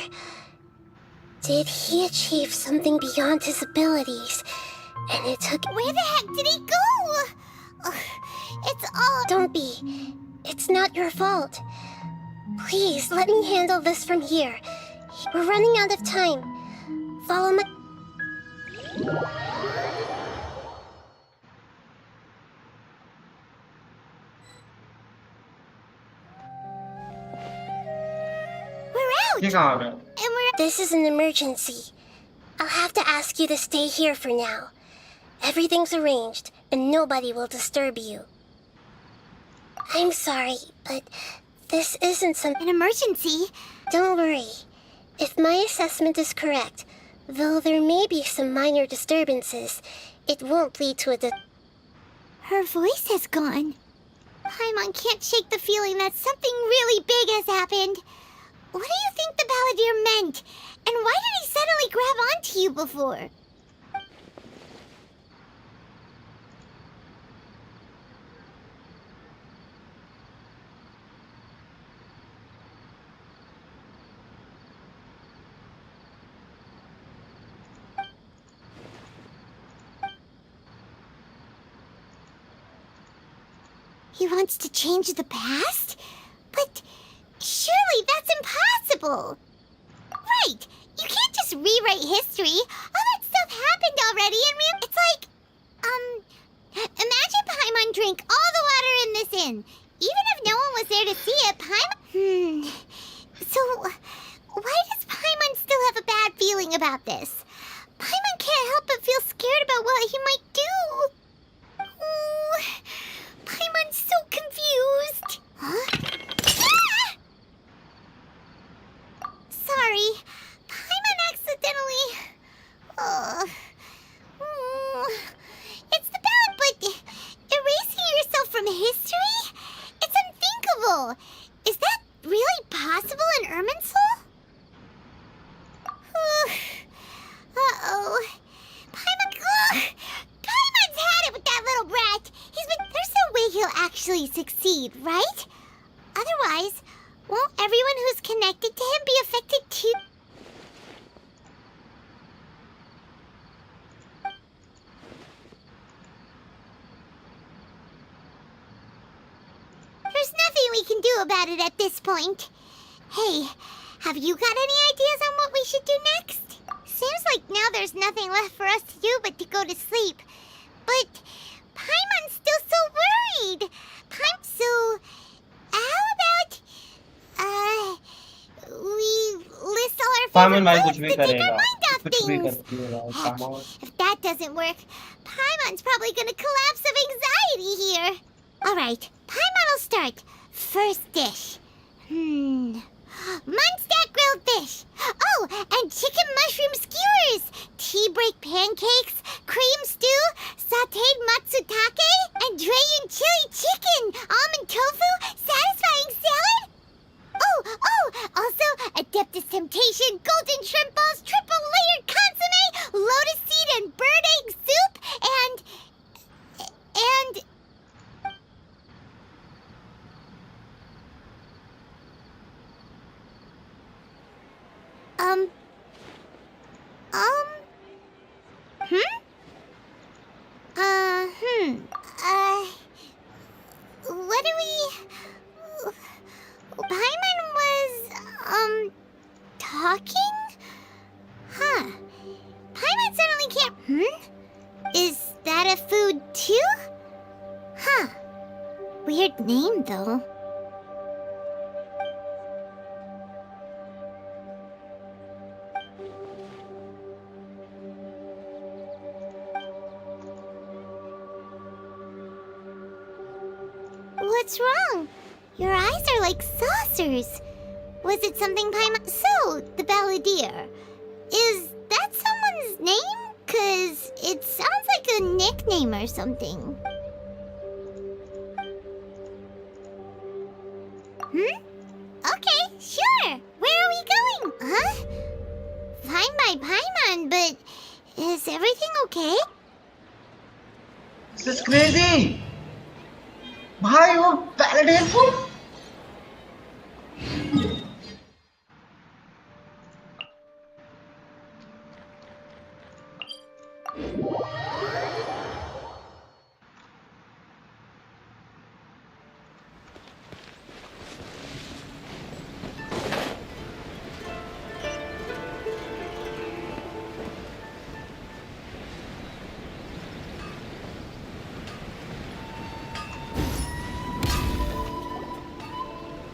did he achieve something beyond his abilities, and it took... Where the heck did he go? Ugh, it's all... Don't be. It's not your fault. Please, let me handle this from here. We're running out of time. Follow my... We're out! ये कहाँ आ गया? And we're... This is an emergency. I'll have to ask you to stay here for now. Everything's arranged, and nobody will disturb you. I'm sorry, but this isn't An emergency? Don't worry. If my assessment is correct, though there may be some minor disturbances, it won't lead to a Her voice has gone. Paimon can't shake the feeling that something really big has happened. What do you think the Balladeer meant? And why did he suddenly grab onto you before? He wants to change the past? But surely that's impossible! Right! You can't just rewrite history! All that stuff happened already in real... It's like... Imagine Paimon drank all the water in this inn. Even if no one was there to see it, Paimon... So, why does Paimon still have a bad feeling about this? Paimon can't help but feel scared about what he might do. Ooh, Paimon's so confused. Huh? Ah! Sorry, Paimon accidentally... It's the ballad, but erasing yourself from history? It's unthinkable. Is that really possible in Irminsul? Uh-oh. Paimon's had it with that little brat. There's no way he'll actually succeed, right? Otherwise, won't everyone who's connected to him be affected too? There's nothing we can do about it at this point. Hey, have you got any ideas on what we should do next? Seems like now there's nothing left for us to do but to go to sleep. But Paimon's still so worried. So, how about, we list all our पाइमन favorite भाई foods कुछ भी to take our करेगा, mind off कुछ भी things? करेगा, come on. If that doesn't work, Paimon's probably gonna collapse of anxiety here. Alright, Paimon will start. First dish. Munstack grilled fish. Oh, and chicken mushroom skewers. Tea break pancakes, cream stew, sauteed matsutake, and Dragon chili chicken, almond tofu, satisfying salad. Also, Adeptus Temptation, golden shrimp balls, triple layered consomme, lotus seed and bird egg soup, and... What do we... Paimon was, talking? Huh. Paimon suddenly can't... Is that a food too? Huh. Weird name, though. What's wrong? Your eyes are like saucers. Was it something Paimon... So, the Balladeer. Is that someone's name? 'Cause it sounds like a nickname or something. Okay, sure. Where are we going? Huh? Fine by Paimon, but is everything okay? This is crazy! भाई वो paladin.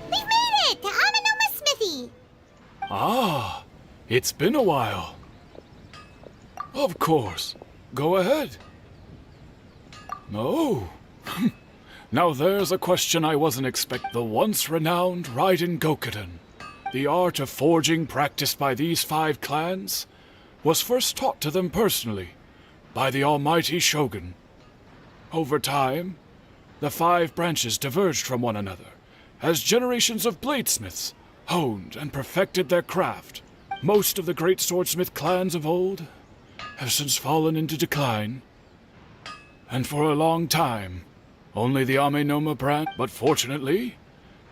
We've made it to Amenoma Smithy. Ah, it's been a while. Of course. Go ahead. Oh. Now there's a question I wasn't expecting. The once renowned Raiden Gokuden, the art of forging practiced by these 5 clans, was first taught to them personally by the almighty Shogun. Over time, the 5 branches diverged from one another as generations of bladesmiths honed and perfected their craft. Most of the great swordsmith clans of old have since fallen into decline, and for a long time, only the Amenoma branch. But fortunately,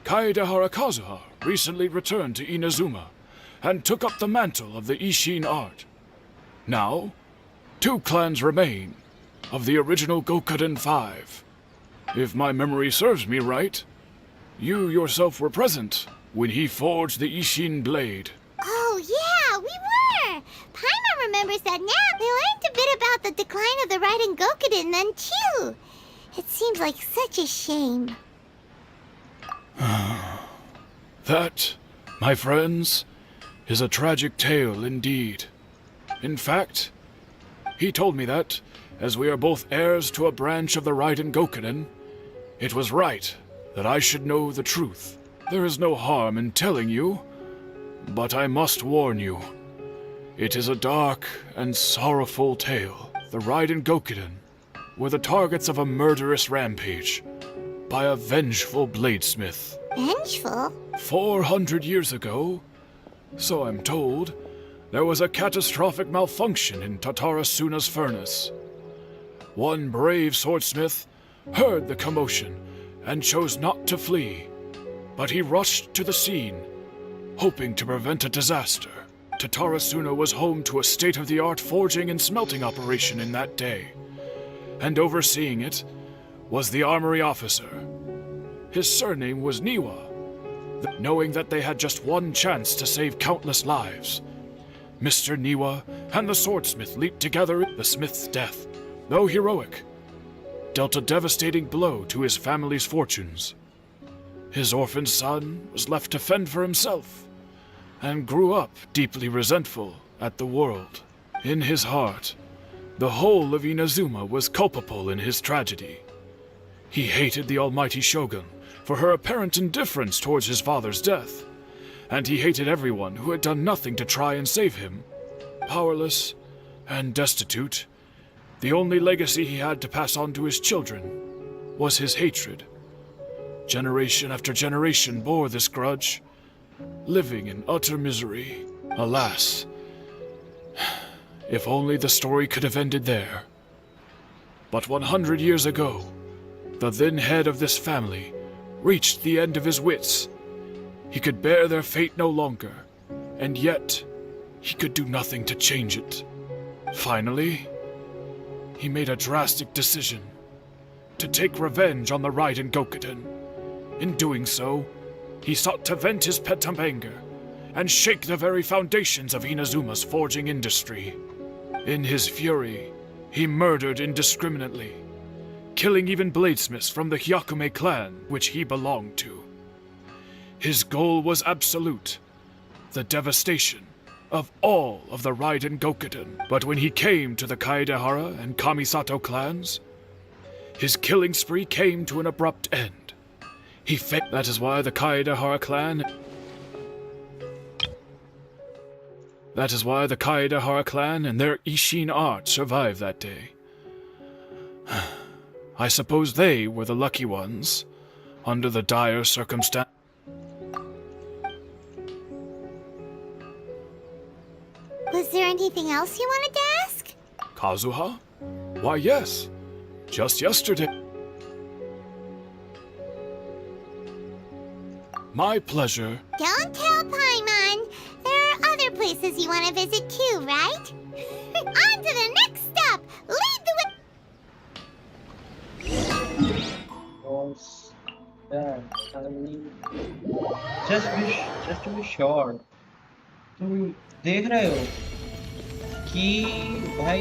Kaedehara Kazuha recently returned to Inazuma and took up the mantle of the Ishin art. Now, 2 clans remain of the original Gokuden 5. If my memory serves me right, you yourself were present when he forged the Ishin blade. Oh, yeah, we were. Paimon remembers that now. We learned a bit about the decline of the Raiden Gokuden then, too. It seems like such a shame. That, my friends, is a tragic tale indeed. In fact, he told me that, as we are both heirs to a branch of the Raiden Gokuden, it was right that I should know the truth. There is no harm in telling you, but I must warn you. It is a dark and sorrowful tale. The Raiden Gokuden were the targets of a murderous rampage by a vengeful bladesmith. Vengeful? 400 years ago, so I'm told, there was a catastrophic malfunction in Tatarasuna's furnace. One brave swordsmith heard the commotion and chose not to flee, but he rushed to the scene, hoping to prevent a disaster. Tatarasuna was home to a state-of-the-art forging and smelting operation in that day, and overseeing it was the armory officer. His surname was Niwa. Knowing that they had just one chance to save countless lives, Mr. Niwa and the swordsmith leaped together. The smith's death, though heroic, dealt a devastating blow to his family's fortunes. His orphaned son was left to fend for himself, and grew up deeply resentful at the world. In his heart, the whole of Inazuma was culpable in his tragedy. He hated the almighty Shogun for her apparent indifference towards his father's death, and he hated everyone who had done nothing to try and save him. Powerless and destitute, the only legacy he had to pass on to his children was his hatred. Generation after generation bore this grudge, living in utter misery. Alas, if only the story could have ended there. But 100 years ago, the then head of this family reached the end of his wits. He could bear their fate no longer, and yet he could do nothing to change it. Finally, he made a drastic decision to take revenge on the Raiden Gokuden. In doing so, he sought to vent his pent anger and shake the very foundations of Inazuma's forging industry. In his fury, he murdered indiscriminately, killing even bladesmiths from the Hyakume clan which he belonged to. His goal was absolute, the devastation of all of the Raiden Gokuden. But when he came to the Kaedehara and Kamisato clans, his killing spree came to an abrupt end. That is why the Kaedehara clan and their Ishin art survived that day. I suppose they were the lucky ones, under the dire circumstance. Was there anything else you wanted to ask? Kazuha? Why, yes. just yesterday. My pleasure. Don't tell Paimon. There are other places you want to visit too, right? On to the next stop. Lead the way. Was that? Just to be sure. तुम देख रहे हो कि भाई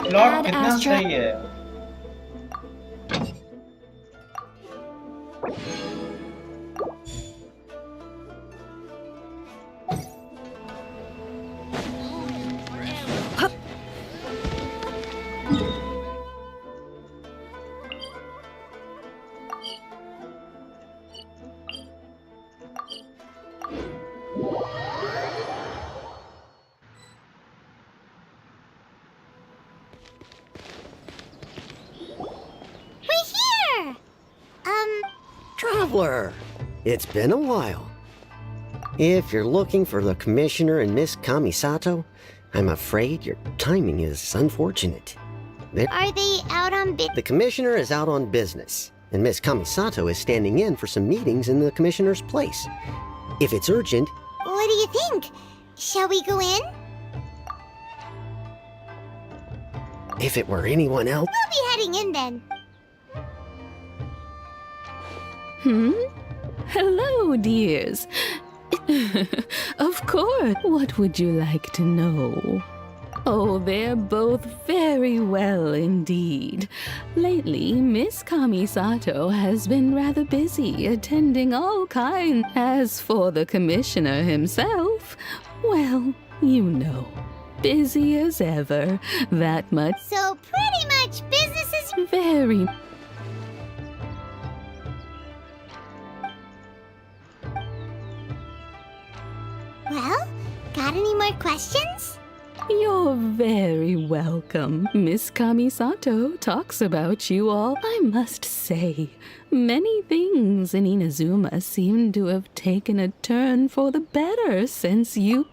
plot कितना सही है। We're here. Traveler, it's been a while. If you're looking for the Commissioner and Miss Kamisato, I'm afraid your timing is unfortunate. Are they out on The Commissioner is out on business, and Miss Kamisato is standing in for some meetings in the Commissioner's place. If it's urgent... What do you think? Shall we go in? If it were anyone else... We'll be heading in then. Hello, dears. Of course. What would you like to know? Oh, they're both very well indeed. Lately, Miss Kamisato has been rather busy attending all kinds. As for the commissioner himself, well, you know, busy as ever. That much. So pretty much business as Very. Well, got any more questions? You're very welcome. Miss Kamisato talks about you all. I must say, many things in Inazuma seem to have taken a turn for the better since you...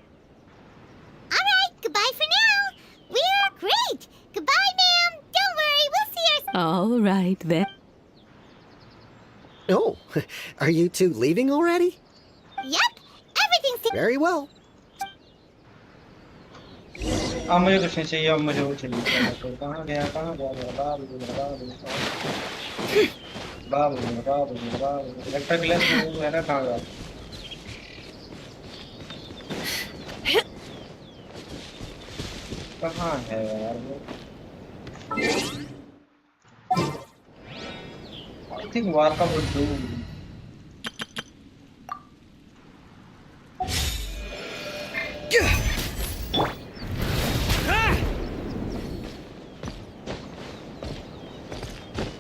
Alright, goodbye for now. We're great. Goodbye, ma'am. Don't worry, we'll see you. All right, then. Oh, are you two leaving already? Yep, everything's... Very well. अब मुझे कुछ नहीं चाहिए। अब मुझे वो चाहिए। तो कहाँ गया बाबू इलेक्ट्रिक गिलास है ना, कहाँ गया? कहाँ है यार वो? I think Warka would do.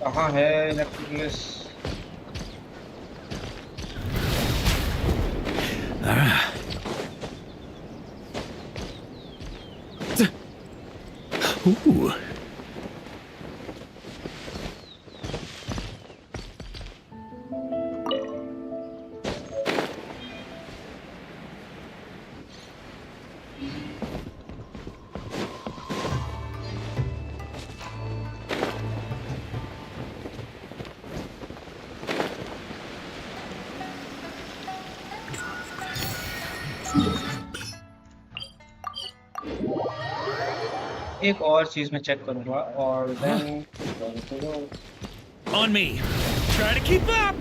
कहाँ है इलेक्ट्रिक गिलास? Ooh. एक और चीज में चेक करूंगा और then On me. Try to keep up.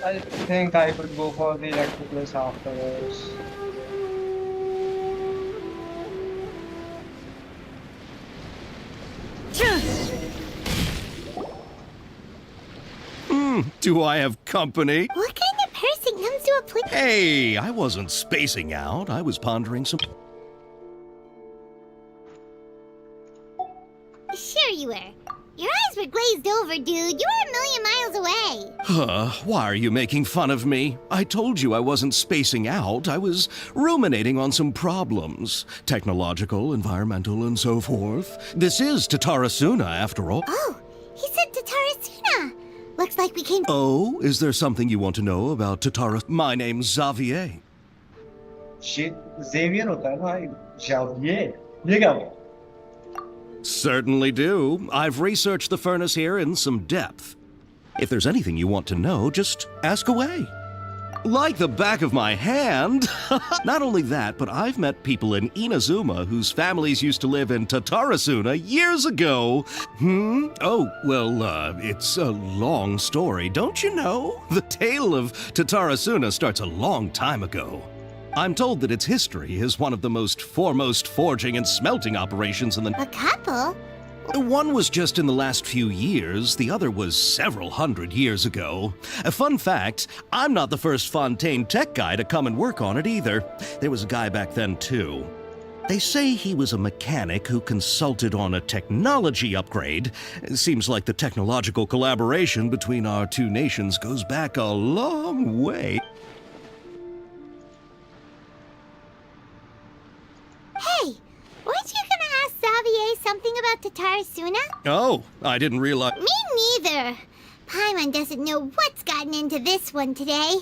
I think I could go for the electricalist afterwards. Do I have company? What kind of person comes to a place? Hey, I wasn't spacing out. I was pondering some... Sure you were. Your eyes were glazed over, dude. You were a million miles away. Why are you making fun of me? I told you I wasn't spacing out. I was ruminating on some problems. Technological, environmental, and so forth. This is Tatarasuna, after all. Oh, he said Tatarasuna. Looks like we came. Oh, is there something you want to know about Tatara? My name's Xavier. Shit, Xavier होता है भाई. Xavier. ये क्या हुआ? Certainly do. I've researched the furnace here in some depth. If there's anything you want to know, just ask away. Like the back of my hand. Not only that, but I've met people in Inazuma whose families used to live in Tatarasuna years ago. Oh, well, it's a long story, don't you know? The tale of Tatarasuna starts a long time ago. I'm told that its history is one of the most foremost forging and smelting operations in the... A couple? One was just in the last few years, the other was several hundred years ago. A fun fact, I'm not the first Fontaine tech guy to come and work on it either. There was a guy back then too. They say he was a mechanic who consulted on a technology upgrade. It seems like the technological collaboration between our two nations goes back a long way. Hey, weren't you gonna ask Xavier something about Tatarasuna? Oh, I didn't realize... Me neither. Paimon doesn't know what's gotten into this one today.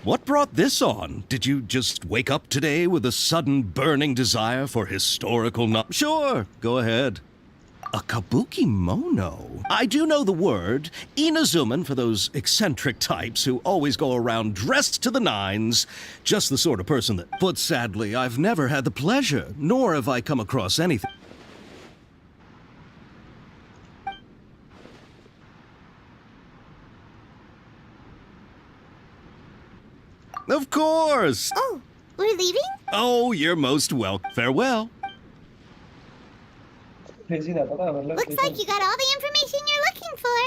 What brought this on? Did you just wake up today with a sudden burning desire for historical Sure, go ahead. A kabuki mono? I do know the word. Inazuman for those eccentric types who always go around dressed to the nines. Just the sort of person that... But sadly, I've never had the pleasure, nor have I come across anything. Of course! Oh, we're leaving? Oh, you're most welcome. Farewell. Crazy रहता था मतलब. Looks like you got all the information you're looking for.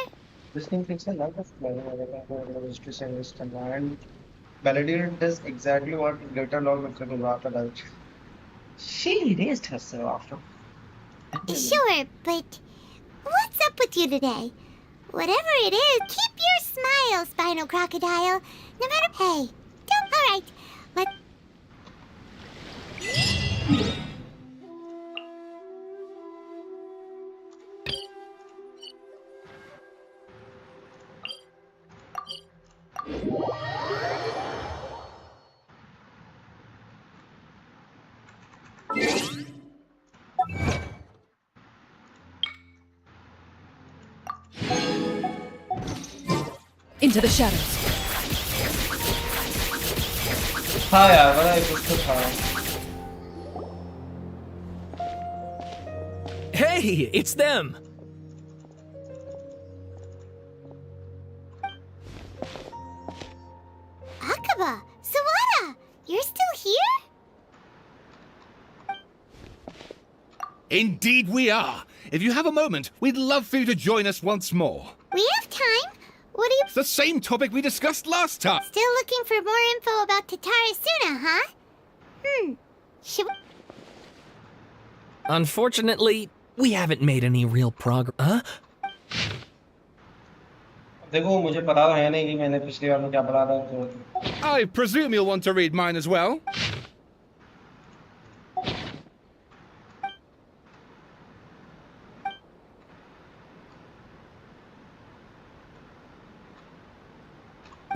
This thing takes a lot of planning to send this command. Validator does exactly what data log Mr. does. She erased herself after. Sure, but what's up with you today? Whatever it is, keep your smile, Spinal Crocodile. No matter... Hey, don't... Alright, let's... Into the shadows. हाँ यार बड़ा एक कुछ तो था. Hey, it's them! Akaba, Sawada, you're still here? Indeed we are! If you have a moment, we'd love for you to join us once more. We have time. What are you... It's the same topic we discussed last time! Still looking for more info about Tatarasuna, huh? Should we... Unfortunately, we haven't made any real progress. Huh? देखो मुझे पता तो है नहीं कि मैंने पिछली बार में क्या पढ़ा था तो. I presume you'll want to read mine as well.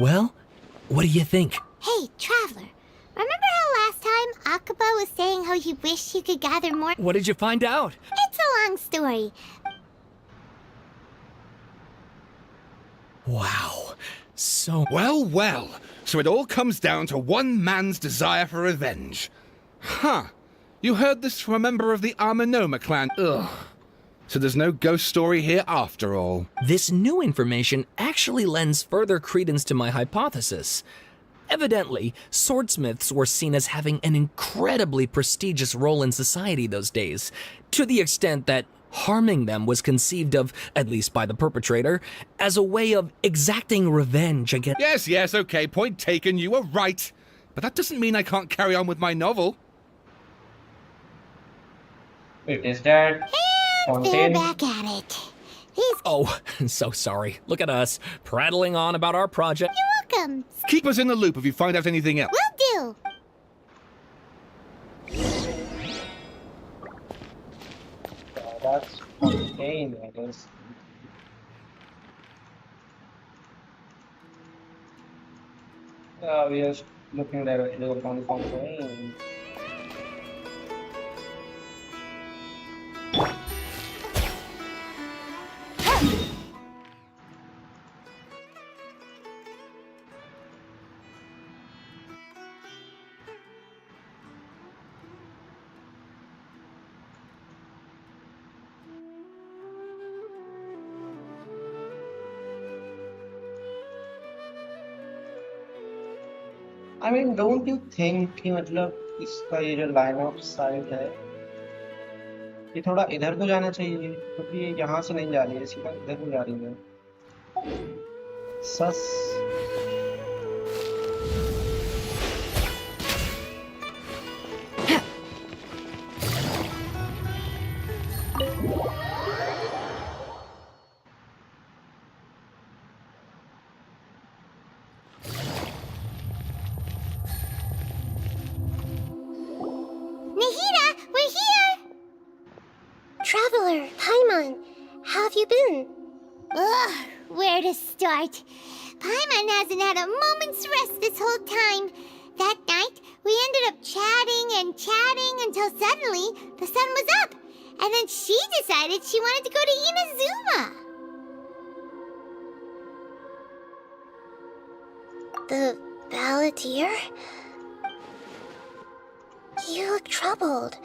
Well, what do you think? Hey, Traveler. Remember how last time Akaba was saying how he wished he could gather more... What did you find out? It's a long story. Wow. So. Well, well. So it all comes down to one man's desire for revenge. Huh. You heard this from a member of the Armanoma clan. Ugh. So there's no ghost story here after all. This new information actually lends further credence to my hypothesis. Evidently, swordsmiths were seen as having an incredibly prestigious role in society those days, to the extent that harming them was conceived of, at least by the perpetrator, as a way of exacting revenge against— Yes, okay, point taken, you were right. But that doesn't mean I can't carry on with my novel. Wait, is that And they're Fontaine? back at it. These Oh, so sorry. Look at us, prattling on about our project. welcome. Keep us in the loop if you find out anything else. Will do. That's Fontaine, I guess. We are looking directly upon Fontaine. I mean, don't you think कि मतलब इसका ये जो line of site है ये थोड़ा इधर को जाना चाहिए क्योंकि ये यहाँ से नहीं जा रही है सीधा इधर को जा रही है सस Nahida, we're here! Traveler, Paimon, how have you been? Ugh, where to start? Paimon hasn't had a moment's rest this whole time. That night, we ended up chatting and chatting until suddenly the sun was up. And then she decided she wanted to go to Inazuma. The balladeer? You look troubled.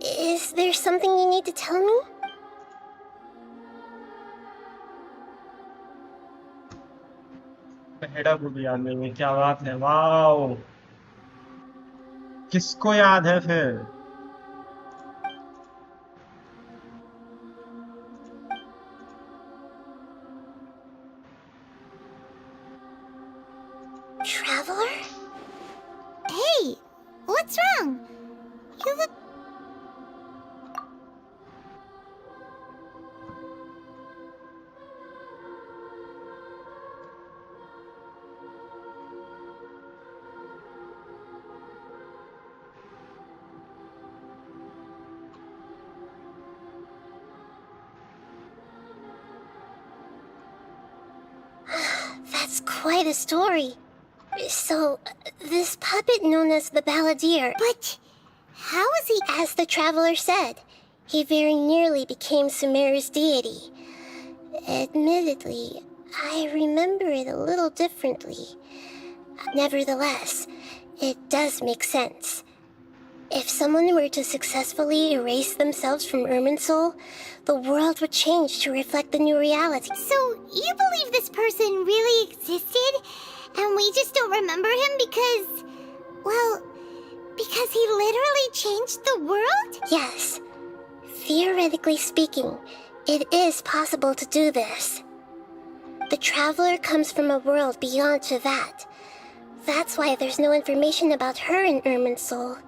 Is there something you need to tell me? हेडा को भी याद नहीं है क्या बात है wow किसको याद है फिर Traveler? Hey, what's wrong? You look... That's quite a story. So, this puppet known as the balladeer. But how is he... As the traveler said, he very nearly became Sumeru's deity. Admittedly, I remember it a little differently. Nevertheless, it does make sense. If someone were to successfully erase themselves from Irminsul, the world would change to reflect the new reality. So, you believe this person really existed? And we just don't remember him because... Well, because he literally changed the world? Yes. Theoretically speaking, it is possible to do this. The traveler comes from a world beyond to that. That's why there's no information about her in Irminsul.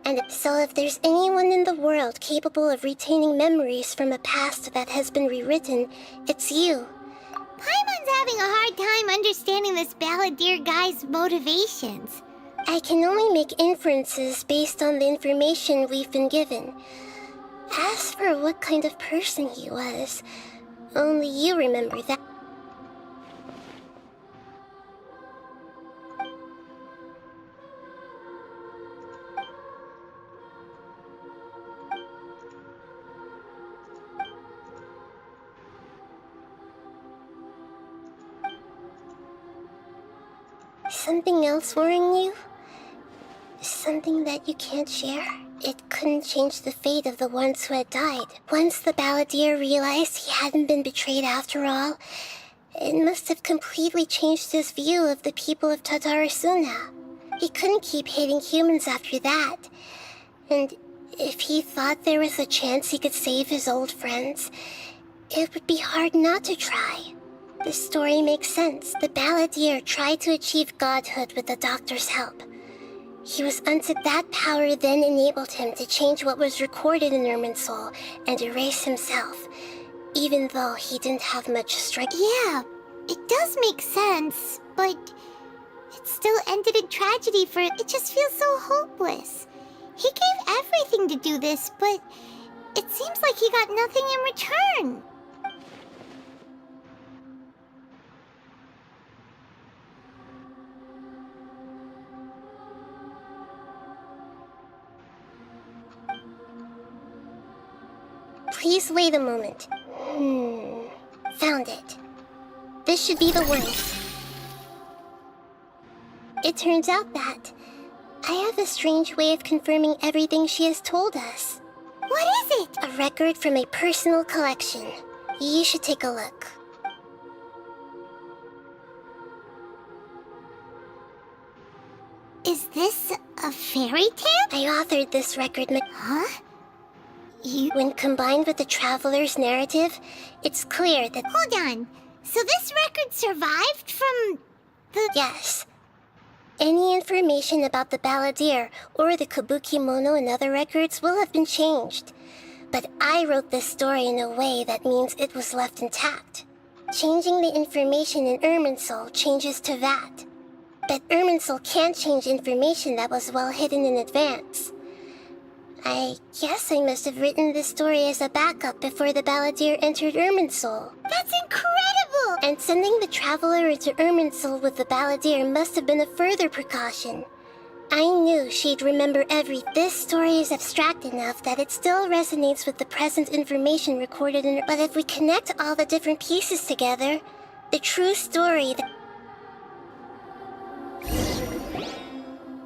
And so if there's anyone in the world capable of retaining memories from a past that has been rewritten, it's you. Paimon's having a hard time understanding this balladeer guy's motivations. I can only make inferences based on the information we've been given. As for what kind of person he was, only you remember that. Something else worrying you? Something that you can't share? It couldn't change the fate of the ones who had died. Once the balladeer realized he hadn't been betrayed after all, it must have completely changed his view of the people of Tatarasuna. He couldn't keep hating humans after that. And if he thought there was a chance he could save his old friends, it would be hard not to try. The story makes sense. The balladeer tried to achieve godhood with the doctor's help. He was unto that power then enabled him to change what was recorded in Irminsul and erase himself, even though he didn't have much strength. Yeah, it does make sense, but it still ended in tragedy for it just feels so hopeless. He gave everything to do this, but it seems like he got nothing in return. Please wait a moment. Found it. This should be the one. It turns out that I have a strange way of confirming everything she has told us. What is it? A record from a personal collection. You should take a look. Is this a fairy tale? I authored this record. Huh? When combined with the traveler's narrative, it's clear that... Hold on. So this record survived from the... Yes. Any information about the balladeer or the kabuki mono and other records will have been changed. But I wrote this story in a way that means it was left intact. Changing the information in Irminsul changes to that. But Irminsul can't change information that was well hidden in advance. I guess I must have written this story as a backup before the balladeer entered Irminsul. That's incredible! And sending the traveler into Irminsul with the balladeer must have been a further precaution. I knew she'd remember everything. This story is abstract enough that it still resonates with the present information recorded in it. But if we connect all the different pieces together, the true story...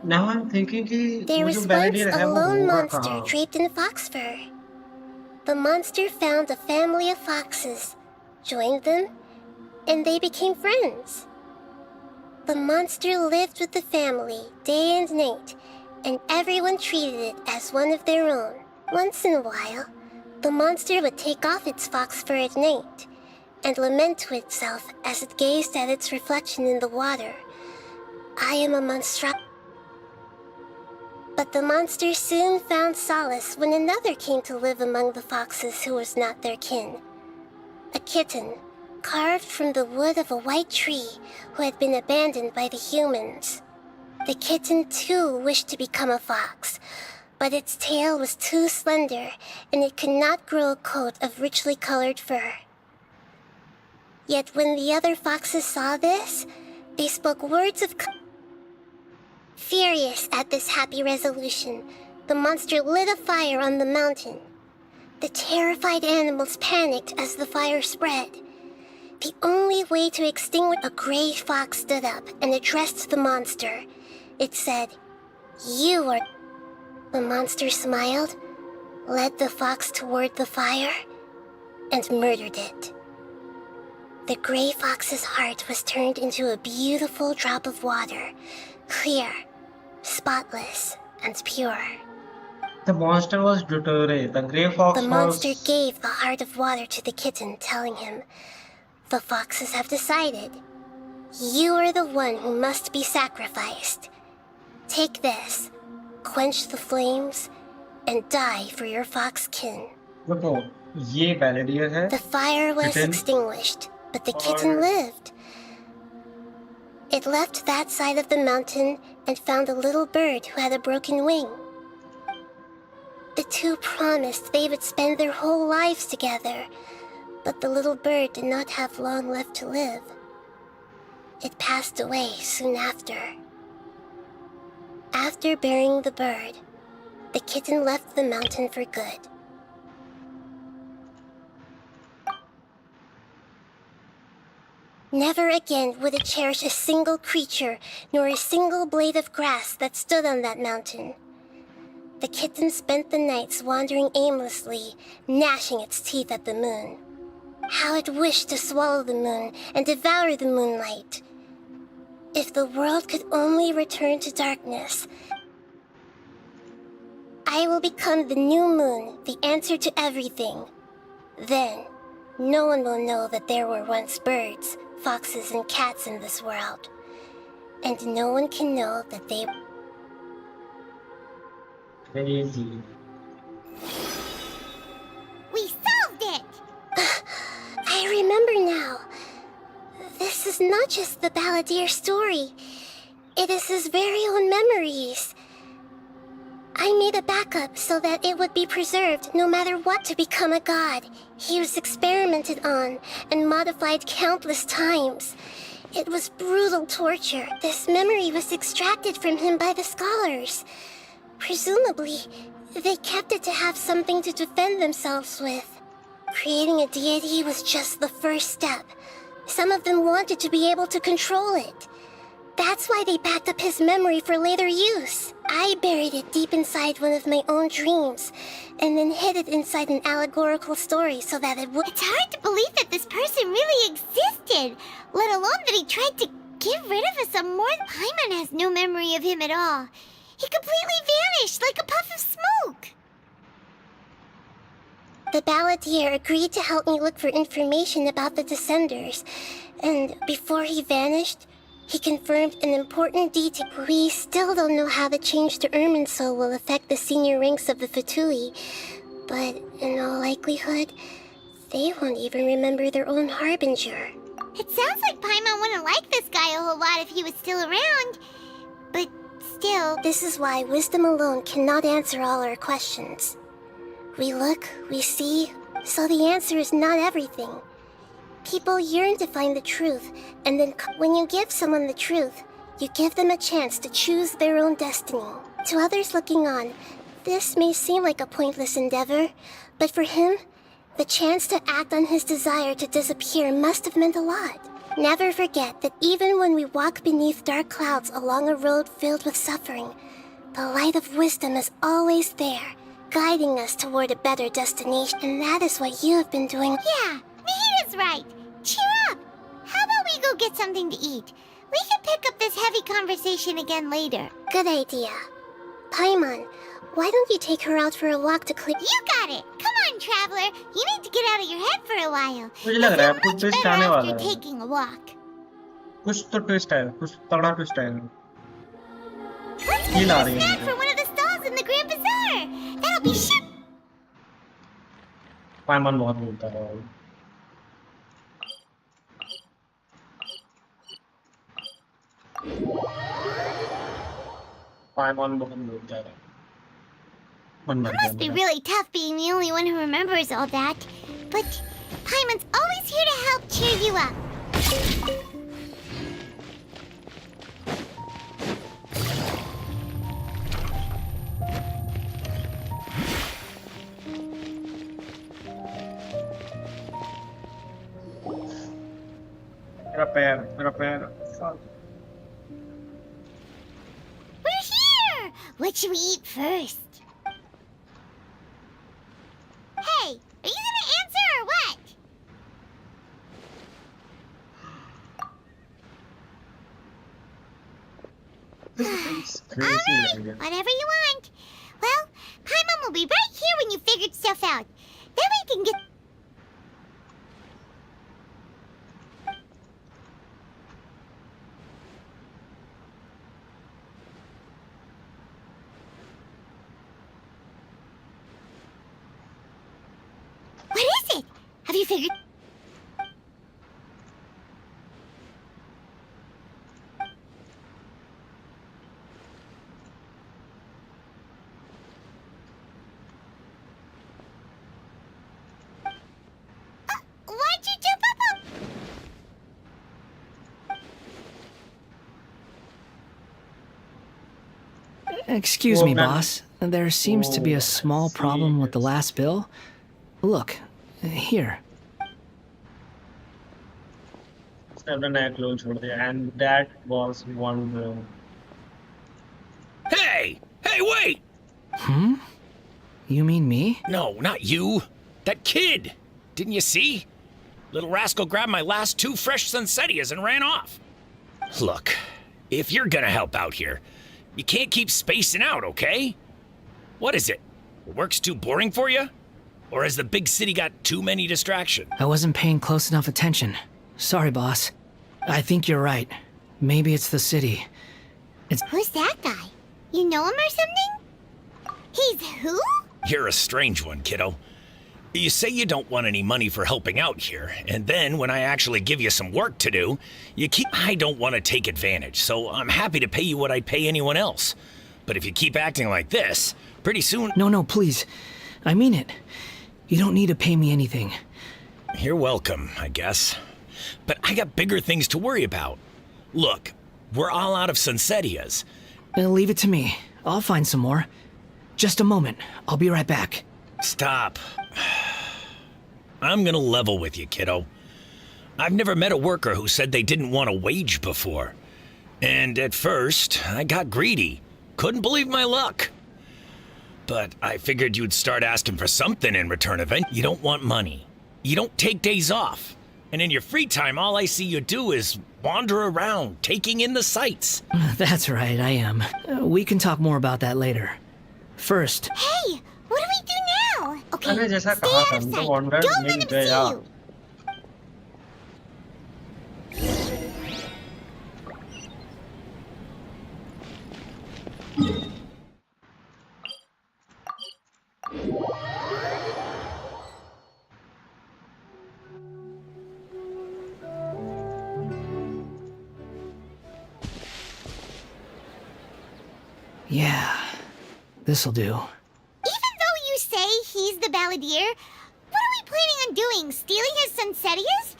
Now I'm thinking कि There वो was जो once balladeer a है वो lone होगा monster कहाँ? draped in fox fur. The monster found a family of foxes, joined them, and they became friends. The monster lived with the family day and night, and everyone treated it as one of their own. Once in a while, the monster would take off its fox fur at night and lament to itself as it gazed at its reflection in the water. I am a monstrosity. But the monster soon found solace when another came to live among the foxes who was not their kin. A kitten, carved from the wood of a white tree who had been abandoned by the humans. The kitten too wished to become a fox, but its tail was too slender and it could not grow a coat of richly colored fur. Yet when the other foxes saw this, they spoke words of... Furious at this happy resolution, the monster lit a fire on the mountain. The terrified animals panicked as the fire spread. The only way to extinguish... A gray fox stood up and addressed the monster. It said, "You are..." The monster smiled, led the fox toward the fire, and murdered it. The gray fox's heart was turned into a beautiful drop of water, clear, spotless, and pure. The monster was Dottore. The grey fox The monster was... gave the heart of water to the kitten, telling him, "The foxes have decided. You are the one who must be sacrificed. Take this, quench the flames, and die for your fox kin." देखो, ये balladeer है. The fire was Kitten. extinguished, but the kitten lived. It left that side of the mountain and found a little bird who had a broken wing. The two promised they would spend their whole lives together, but the little bird did not have long left to live. It passed away soon after. After burying the bird, the kitten left the mountain for good. Never again would it cherish a single creature, nor a single blade of grass that stood on that mountain. The kitten spent the nights wandering aimlessly, gnashing its teeth at the moon. How it wished to swallow the moon and devour the moonlight. If the world could only return to darkness, I will become the new moon, the answer to everything. Then, no one will know that there were once birds, foxes, and cats in this world. And no one can know that they... Crazy. We solved it! I remember now. This is not just the Balladeer story. It is his very own memories. I made a backup so that it would be preserved no matter what to become a god. He was experimented on and modified countless times. It was brutal torture. This memory was extracted from him by the scholars. Presumably, they kept it to have something to defend themselves with. Creating a deity was just the first step. Some of them wanted to be able to control it. That's why they backed up his memory for later use. I buried it deep inside one of my own dreams, and then hid it inside an allegorical story so that it would... It's hard to believe that this person really existed, let alone that he tried to get rid of us some more. Paimon has no memory of him at all. He completely vanished like a puff of smoke. The Balladeer agreed to help me look for information about the Descenders, and before he vanished, he confirmed an important detail. We still don't know how the change to Irminsul will affect the senior ranks of the Fatui, but in all likelihood, they won't even remember their own Harbinger. It sounds like Paimon wouldn't like this guy a whole lot if he was still around, but still... This is why wisdom alone cannot answer all our questions. We look, we see, so the answer is not everything. People yearn to find the truth, and then when you give someone the truth, you give them a chance to choose their own destiny. To others looking on, this may seem like a pointless endeavor, but for him, the chance to act on his desire to disappear must have meant a lot. Never forget that even when we walk beneath dark clouds along a road filled with suffering, the light of wisdom is always there, guiding us toward a better destination, and that is what you have been doing. Yeah, Nahida's right. Cheer up. How about we go get something to eat? We can pick up this heavy conversation again later. Good idea. Paimon, why don't you take her out for a walk to clear... You got it. Come on, traveler. You need to get out of your head for a while. मुझे You'll लग रहा है feel कुछ much twist better आने after वाला है taking a walk. कुछ तो ट्विस्ट है कुछ तगड़ा ट्विस्ट है Let's ये get ला a रही है snack मुझे from one of the stalls in the Grand Bazaar. That'll be sure. पाइमन बहुत बोलता है भाई पाइमन बहुत बोलता है मन भर It गया must be मेरा really tough being the only one who remembers all that. But Paimon's always here to help cheer you up. मेरा पैर We're here! What should we eat first? Hey, are you gonna answer or what? Alright, whatever you want. Well, Paimon will be right here when you figured stuff out. Then we can get... What is it? Have you figured... Why'd you jump up? Excuse Well, me, man. boss. There seems to be a small problem with the last bill. Look, here. सबने नया clone छोड़ दिया and that was one Hey! Hey, wait! Hmm? You mean me? No, not you. That kid! Didn't you see? Little rascal grabbed my last 2 fresh Sunsettias and ran off. Look, if you're gonna help out here, you can't keep spacing out, okay? What is it? Work's too boring for you? Or has the big city got too many distractions? I wasn't paying close enough attention. Sorry, boss. I think you're right. Maybe it's the city. Who's that guy? You know him or something? He's who? You're a strange one, kiddo. You say you don't want any money for helping out here, and then when I actually give you some work to do, you keep... I don't want to take advantage, so I'm happy to pay you what I'd pay anyone else. But if you keep acting like this, pretty soon... No, please. I mean it. You don't need to pay me anything. You're welcome, I guess. But I got bigger things to worry about. Look, we're all out of Sunsettias. Leave it to me. I'll find some more. Just a moment. I'll be right back. Stop. I'm gonna level with you, kiddo. I've never met a worker who said they didn't want a wage before. And at first, I got greedy. Couldn't believe my luck. But I figured you'd start asking for something in return of it. You don't want money. You don't take days off. And in your free time, all I see you do is wander around, taking in the sights. That's right, I am. We can talk more about that later. First... Hey! What do we do now? Okay, अरे जैसा stay कहा out था of हम तो sight. wandered Don't let mill him गया see you. Yeah, this'll do. Even though you say he's the balladeer, what are we planning on doing? Stealing his Sunsettias?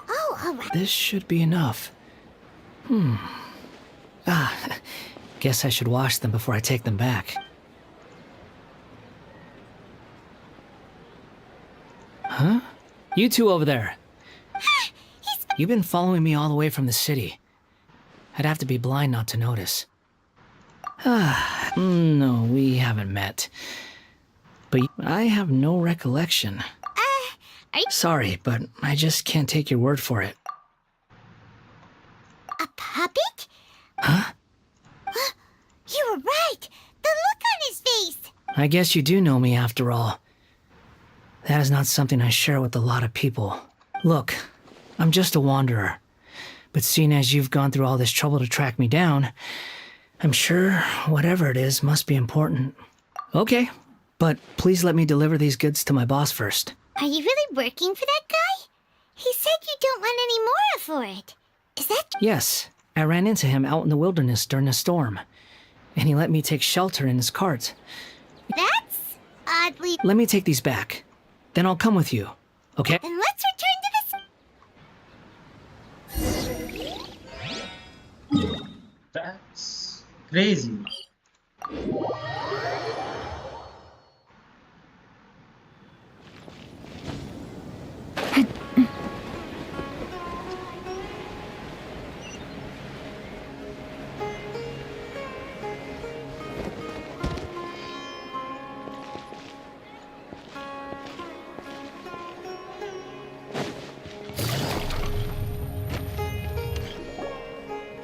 Oh, alright. This should be enough. Guess I should wash them before I take them back. Huh? You two over there. You've been following me all the way from the city. I'd have to be blind not to notice. No, we haven't met. But I have no recollection. Sorry, but I just can't take your word for it. A puppet? Huh? You were right! The look on his face! I guess you do know me after all. That is not something I share with a lot of people. Look, I'm just a wanderer. But seeing as you've gone through all this trouble to track me down, I'm sure whatever it is must be important. Okay, but please let me deliver these goods to my boss first. Are you really working for that guy? He said you don't want any more for it. Is that... Yes, I ran into him out in the wilderness during a storm. And he let me take shelter in his cart. That's oddly... Let me take these back. Then I'll come with you, okay? Then let's return to this... That's crazy.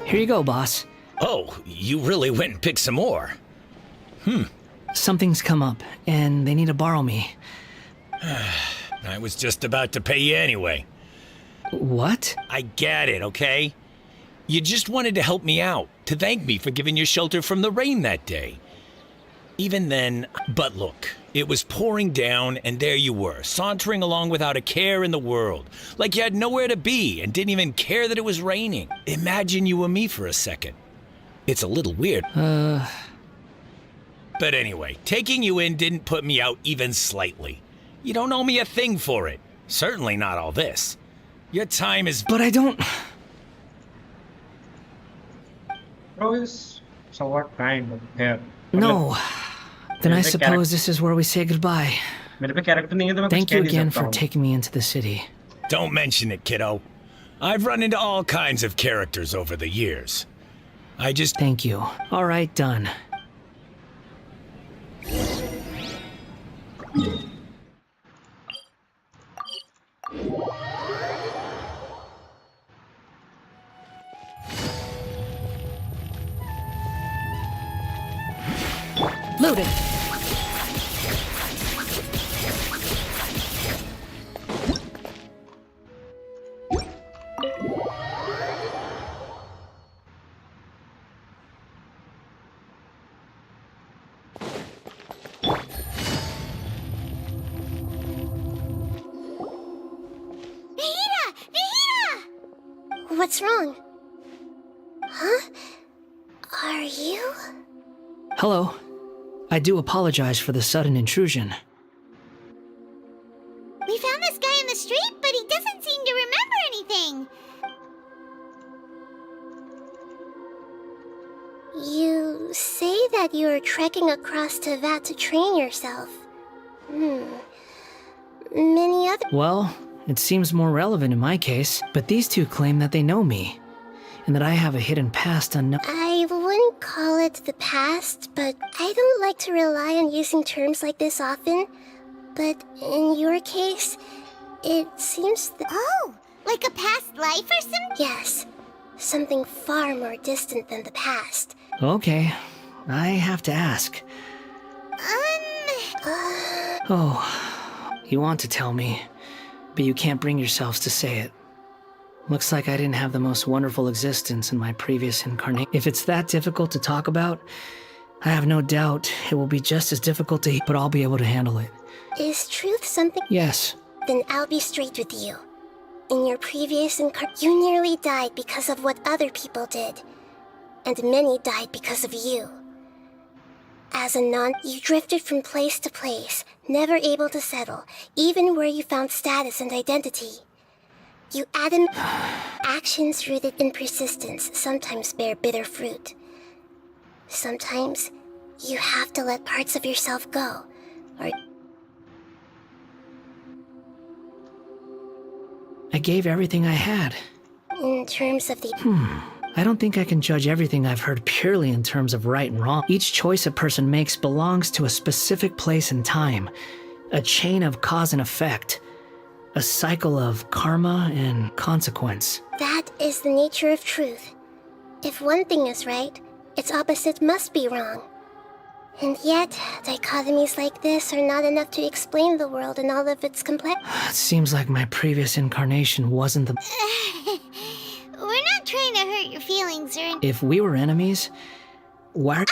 Here you go, boss. Oh, you really went and picked some more. Something's come up, and they need to borrow me. I was just about to pay you anyway. What? I get it, okay? You just wanted to help me out, to thank me for giving you shelter from the rain that day. Even then, but look, it was pouring down and there you were, sauntering along without a care in the world, like you had nowhere to be and didn't even care that it was raining. Imagine you were me for a second. It's a little weird. But anyway, taking you in didn't put me out even slightly. You don't owe me a thing for it. Certainly not all this. Your time is... But I don't... Bro is somewhat kind of here. No. Then I मेरे पे suppose this is where we say goodbye. मेरे पे character नहीं है तो मैं कुछ Thank कह you नहीं again सकता for हूँ. taking me into the city. Don't mention it, kiddo. I've run into all kinds of characters over the years. I just... Thank you. All right, done. Loaded. What's wrong? Huh? Are you? Hello. I do apologize for the sudden intrusion. We found this guy in the street, but he doesn't seem to remember anything. You say that you are trekking across to Vat to train yourself. Many other... Well, it seems more relevant in my case, but these two claim that they know me, and that I have a hidden past unknown. I wouldn't call it the past, but I don't like to rely on using terms like this often. But in your case, it seems that... Oh, like a past life or something? Yes, something far more distant than the past. Okay, I have to ask. Oh, you want to tell me, but you can't bring yourselves to say it. Looks like I didn't have the most wonderful existence in my previous incarnation. If it's that difficult to talk about, I have no doubt it will be just as difficult to, but I'll be able to handle it. Is truth something... Yes. Then I'll be straight with you. In your previous you nearly died because of what other people did. And many died because of you. As a you drifted from place to place, never able to settle, even where you found status and identity. You actions rooted in persistence sometimes bear bitter fruit. Sometimes, you have to let parts of yourself go, or... I gave everything I had. In terms of the... I don't think I can judge everything I've heard purely in terms of right and wrong. Each choice a person makes belongs to a specific place and time, a chain of cause and effect, a cycle of karma and consequence. That is the nature of truth. If one thing is right, its opposite must be wrong. And yet, dichotomies like this are not enough to explain the world and all of its complexity. It seems like my previous incarnation wasn't the... We're not trying to hurt your feelings or anything. If we were enemies, why...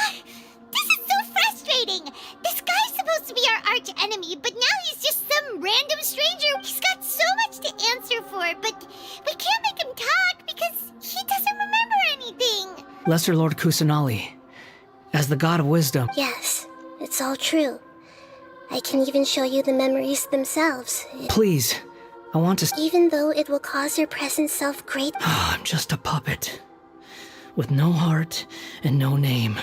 This is so frustrating! This guy's supposed to be our arch enemy, but now he's just some random stranger. He's got so much to answer for, but we can't make him talk because he doesn't remember anything. Lesser Lord Kusanali, as the god of wisdom... Yes, it's all true. I can even show you the memories themselves. Please, I want to... Even though it will cause your present self great... I'm just a puppet, with no heart and no name.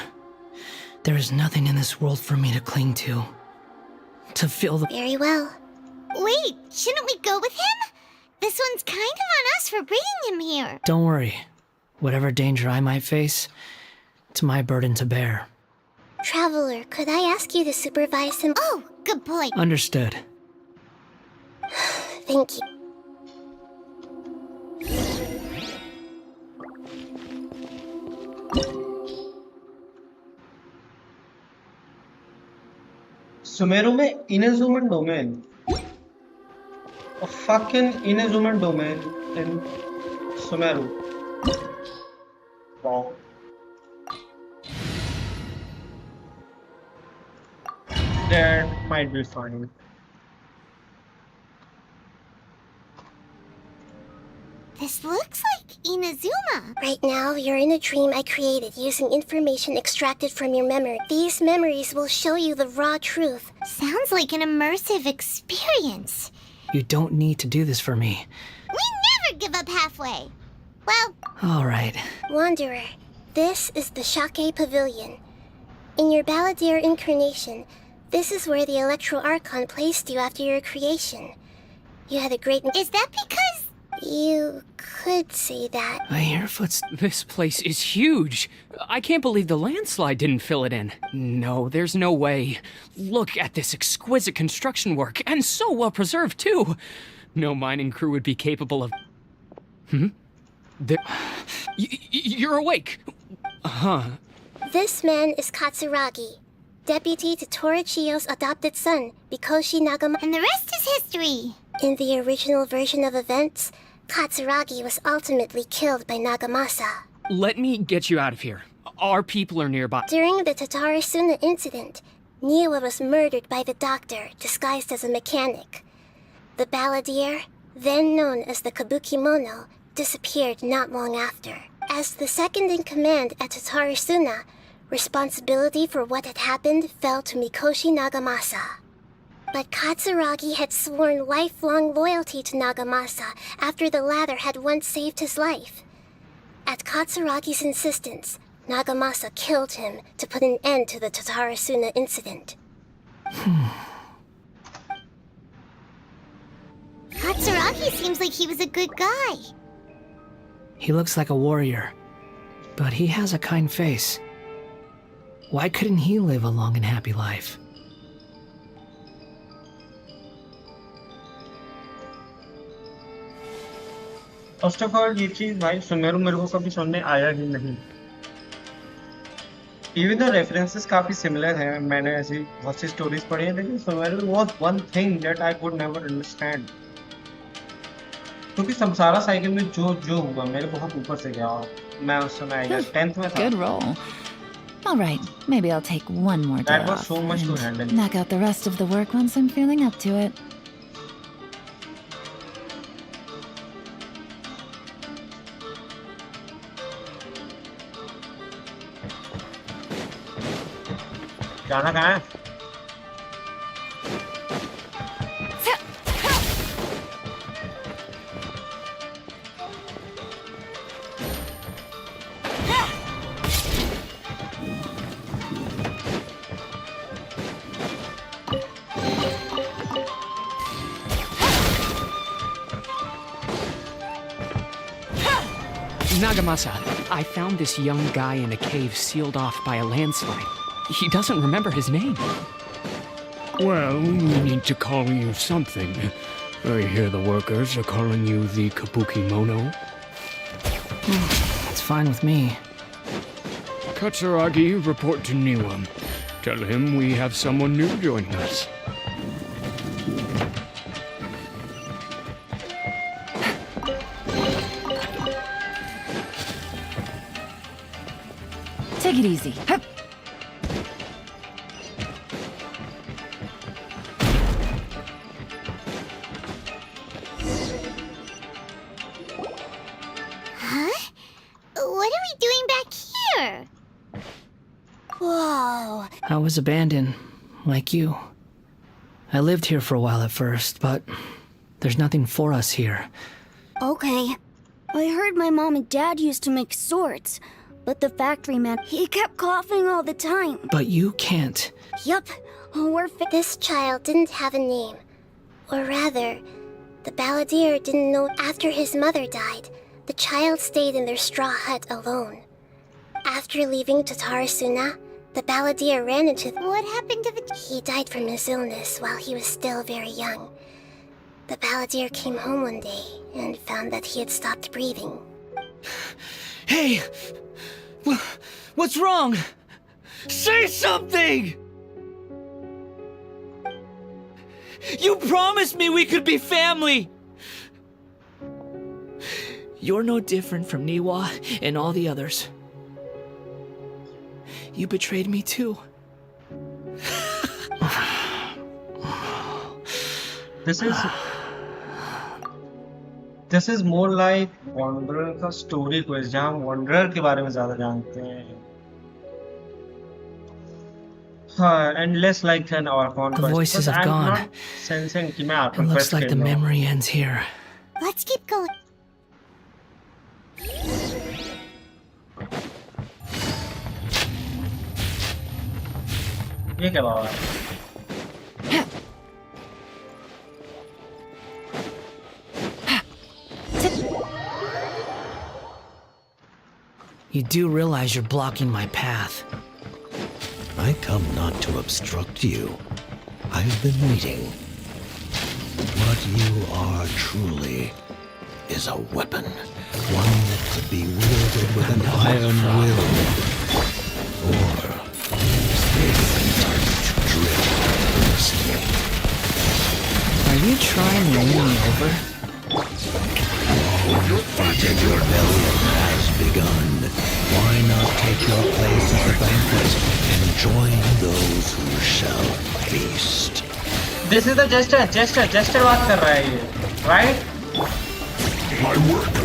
There is nothing in this world for me to cling to feel the... Very well. Wait, shouldn't we go with him? This one's kind of on us for bringing him here. Don't worry. Whatever danger I might face, it's my burden to bear. Traveler, could I ask you to supervise him? Oh, good point. Understood. Thank you. Sumeru में inhuman domain. A fucking inhuman domain in Sumeru. Wow. That might be fine. This looks like Inazuma. Right now, you're in a dream I created using information extracted from your memory. These memories will show you the raw truth. Sounds like an immersive experience. You don't need to do this for me. We never give up halfway. Well... All right. Wanderer, this is the Shake Pavilion. In your Balladeer incarnation, this is where the Electro Archon placed you after your creation. You had a great... Is that because... You could say that. I hear footsteps. This place is huge. I can't believe the landslide didn't fill it in. No, there's no way. Look at this exquisite construction work, and so well preserved, too. No mining crew would be capable of... You're awake. Huh. This man is Katsuragi, deputy to Torichiyo's adopted son, Mikoshi Nagama. And the rest is history. In the original version of events, Katsuragi was ultimately killed by Nagamasa. Let me get you out of here. Our people are nearby. During the Tatarasuna incident, Niwa was murdered by the doctor disguised as a mechanic. The balladeer, then known as the Kabukimono, disappeared not long after. As the second in command at Tatarasuna, responsibility for what had happened fell to Mikoshi Nagamasa. But Katsuragi had sworn lifelong loyalty to Nagamasa after the latter had once saved his life. At Katsuragi's insistence, Nagamasa killed him to put an end to the Tatarasuna incident. Katsuragi seems like he was a good guy. He looks like a warrior, but he has a kind face. Why couldn't he live a long and happy life? First of all ये चीज भाई सुमेरु मेरे को कभी सुनने आया ही नहीं। Even the references काफी सिमिलर हैं, मैंने ऐसी बहुत सी स्टोरीज पढ़ी हैं, लेकिन Sumeru was one thing that I could never understand. क्योंकि संसारा साइकिल में जो हुआ मेरे बहुत ऊपर से गया। मैं उस समय आई गेस 10th में था। Good roll. All right, maybe I'll take one more day That was off so much to and handle. knock out the rest of the work once I'm feeling up to it. जाना कहाँ है? Nagamasa, I found this young guy in a cave sealed off by a landslide. He doesn't remember his name. Well, we need to call you something. I hear the workers are calling you the Kabukimono. It's fine with me. Katsuragi, report to Niwa. Tell him we have someone new joining us. Take it easy. Hup. Huh? What are we doing back here? Whoa. I was abandoned, like you. I lived here for a while at first, but there's nothing for us here. Okay. I heard my mom and dad used to make swords, but the factory man, he kept coughing all the time. But you can't. Yup, this child didn't have a name. Or rather, the balladeer didn't know after his mother died. The child stayed in their straw hut alone. After leaving Tatarasuna, the balladeer ran into... What happened to the... He died from his illness while he was still very young. The balladeer came home one day and found that he had stopped breathing. Hey! What's wrong? Say something! You promised me we could be family! You're no different from Niwa and all the others. You betrayed me too. This is more like Wanderer का story quiz जहाँ हम Wanderer के बारे में ज़्यादा जानते हैं. हाँ, and less like an archon quest. The voices have I'm gone. not sensing कि मैं It archon looks quest like the खेल रहा हूँ. memory ends here. Let's keep going. ये क्या बाबा है? You do realize you're blocking my path. I come not to obstruct you. I've been waiting. What you are truly is a weapon. One that could be wielded with an iron will. Or to drift endlessly. Are you trying to win me over? Your fighting rebellion has begun. Why not take your place at the banquet and join those who shall feast? This is the jester बात कर रहा है ये, right? My work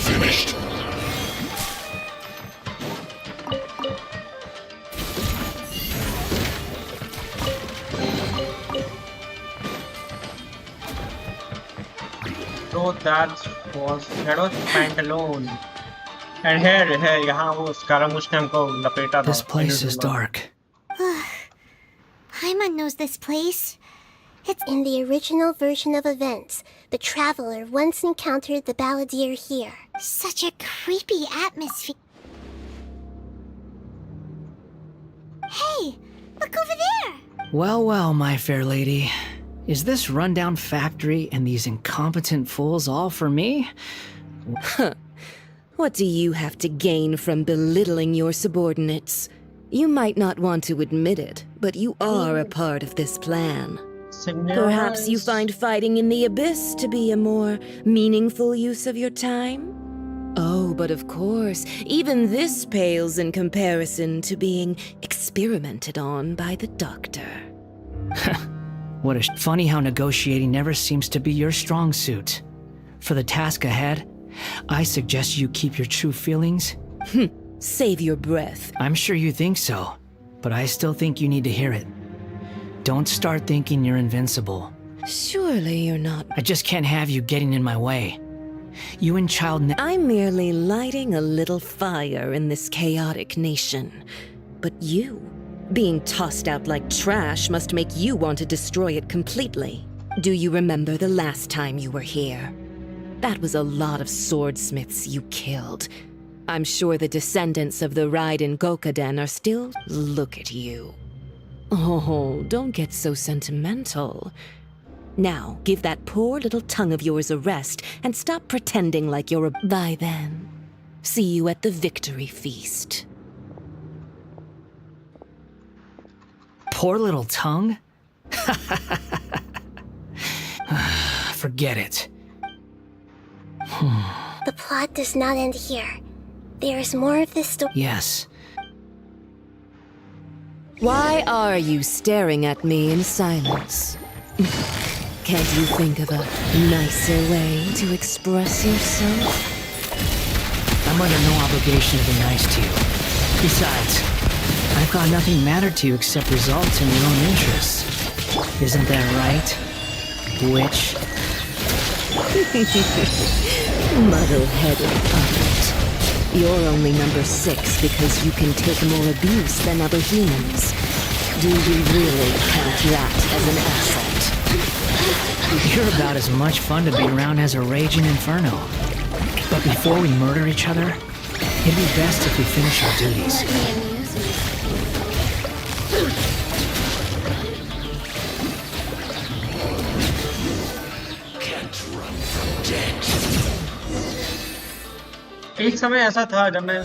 finished. So that was Pantaloon. And here यहाँ वो स्कारामुश ने हमको लपेटा था. This place is dark. Paimon knows this place. It's in the original version of events. The Traveler once encountered the Balladeer here. Such a creepy atmosphere. Hey, look over there! Well, well, my fair lady. Is this rundown factory and these incompetent fools all for me? What do you have to gain from belittling your subordinates? You might not want to admit it, but you are a part of this plan. Perhaps you find fighting in the Abyss to be a more meaningful use of your time? Oh, but of course, even this pales in comparison to being experimented on by the Doctor. What a funny how negotiating never seems to be your strong suit. For the task ahead, I suggest you keep your true feelings. Save your breath. I'm sure you think so, but I still think you need to hear it. Don't start thinking you're invincible. Surely you're not. I just can't have you getting in my way. You and Child I'm merely lighting a little fire in this chaotic nation. But you, being tossed out like trash, must make you want to destroy it completely. Do you remember the last time you were here? That was a lot of swordsmiths you killed. I'm sure the descendants of the Raiden Gokaden are still... Look at you. Oh, don't get so sentimental. Now, give that poor little tongue of yours a rest and stop pretending like you're a... By then, see you at the victory feast. Poor little tongue? Forget it. The plot does not end here. There is more of this story. Yes. Why are you staring at me in silence? Can't you think of a nicer way to express yourself? I'm under no obligation to be nice to you. Besides, I thought nothing mattered to you except results in your own interests. Isn't that right, witch? Muddle-headed puppet. You're only number 6 because you can take more abuse than other humans. Do we really count that as an asset? You're about as much fun to be around as a raging inferno. But before we murder each other, it'd be best if we finish our duties. एक समय ऐसा था जब मैं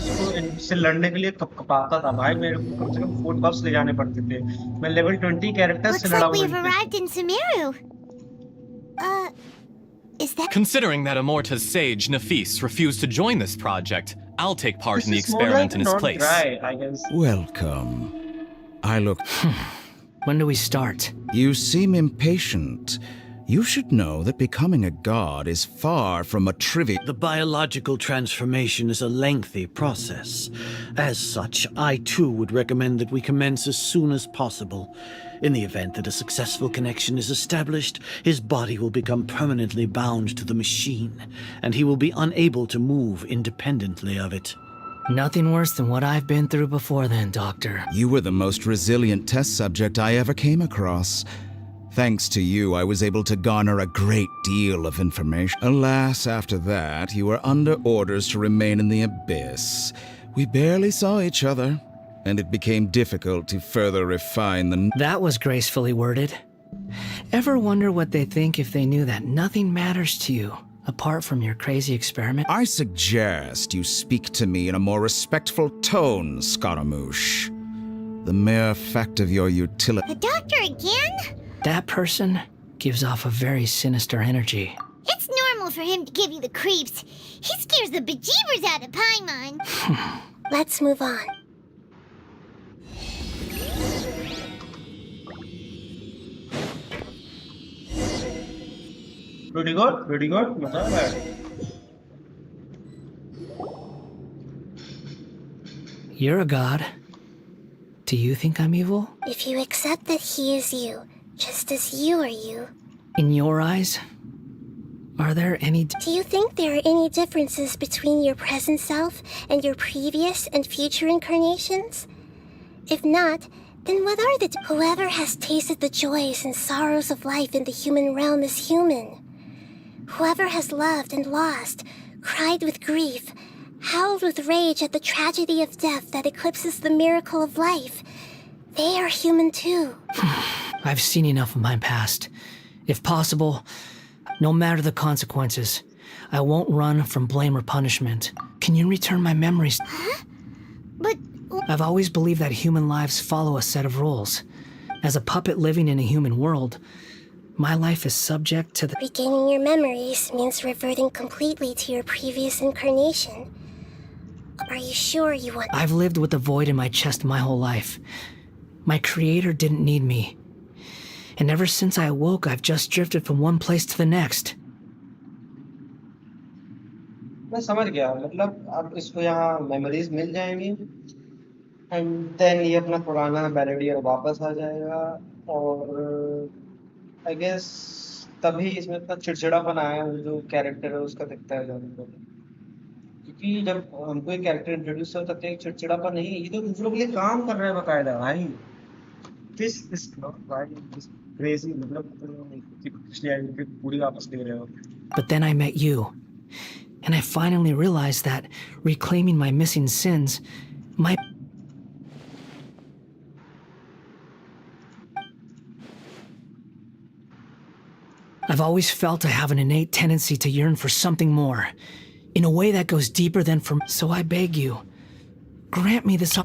इससे लड़ने के लिए कपकपाता था भाई मेरे को कम से कम फूड बफ्स ले जाने पड़ते थे मैं लेवल 20 कैरेक्टर्स से लड़ा Looks like we've arrived in Sumeru. Is that... Considering that Amorta's sage, Nafis, refused to join this project, I'll take part in the experiment in his place. I guess. Welcome. I look... When do we start? You seem impatient. You should know that becoming a god is far from a trivial... The biological transformation is a lengthy process. As such, I too would recommend that we commence as soon as possible. In the event that a successful connection is established, his body will become permanently bound to the machine, and he will be unable to move independently of it. Nothing worse than what I've been through before then, Doctor. You were the most resilient test subject I ever came across. Thanks to you, I was able to garner a great deal of information. Alas, after that, you were under orders to remain in the abyss. We barely saw each other, and it became difficult to further refine the... That was gracefully worded. Ever wonder what they'd think if they knew that nothing matters to you, apart from your crazy experiment? I suggest you speak to me in a more respectful tone, Scaramouche. The mere fact of your utility... The doctor again? That person gives off a very sinister energy. It's normal for him to give you the creeps. He scares the bejeebers out of Paimon. Let's move on. Pretty good, pretty good. मजा आ रहा है. You're a god. Do you think I'm evil? If you accept that he is you, just as you are you. In your eyes? Are there any... Do you think there are any differences between your present self and your previous and future incarnations? If not, then what are the... Whoever has tasted the joys and sorrows of life in the human realm is human. Whoever has loved and lost, cried with grief, howled with rage at the tragedy of death that eclipses the miracle of life, they are human too. I've seen enough of my past. If possible, no matter the consequences, I won't run from blame or punishment. Can you return my memories? Huh? But... I've always believed that human lives follow a set of rules. As a puppet living in a human world, my life is subject to the... Regaining your memories means reverting completely to your previous incarnation. Are you sure you want... I've lived with a void in my chest my whole life. My creator didn't need me. And ever since I awoke, I've just drifted from one place to the next. मैं समझ गया. मतलब अब इसको यहाँ memories मिल जाएंगी and then ये अपना पुराना बैलेडियर वापस आ जाएगा और आई गेस तभी इसमें इतना चिड़चिड़ापन आया जो कैरेक्टर है उसका दिखता है जाने को. क्योंकि जब हमको एक कैरेक्टर इंट्रोड्यूस होता है एक चिड़चिड़ापन नहीं, ये तो दूसरों के लिए काम कर रहा है बकायदा भाई. दिस इज नॉट भाई, दिस क्रेजी. मतलब पिछली आयु की पूरी वापस ले रहे हो. But then I met you, and I finally realized that reclaiming my missing sins might... I've always felt I have an innate tendency to yearn for something more, in a way that goes deeper than from... So I beg you, grant me this...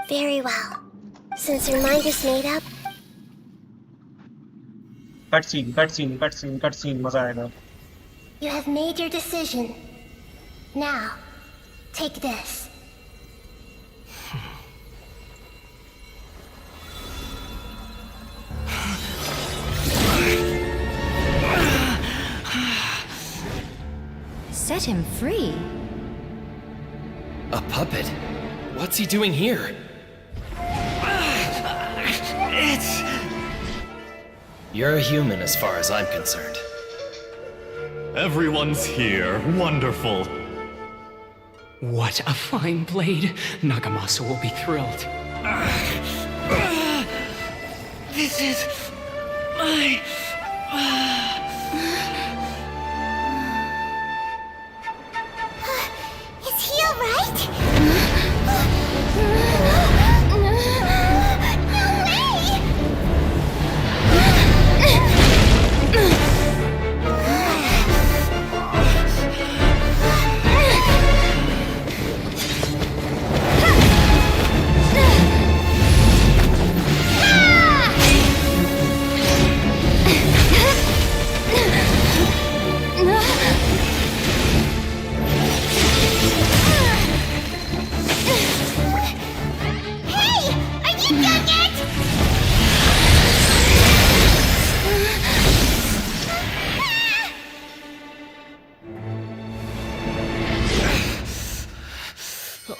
Very well. Since your mind is made up... Cutscene, मजा आएगा. You have made your decision. Now, take this. Set him free? A puppet? What's he doing here? It's... You're a human as far as I'm concerned. Everyone's here. Wonderful. What a fine blade. Nagamasa will be thrilled. This is... my... Is he alright?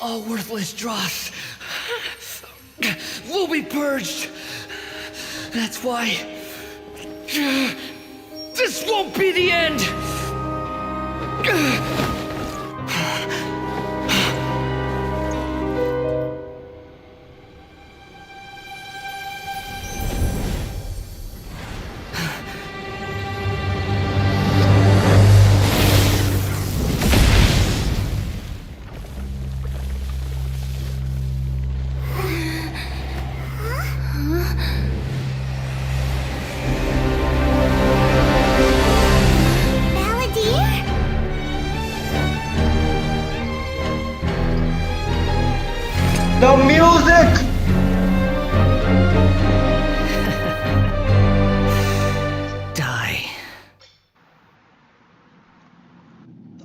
All worthless dross will be purged. That's why this won't be the end.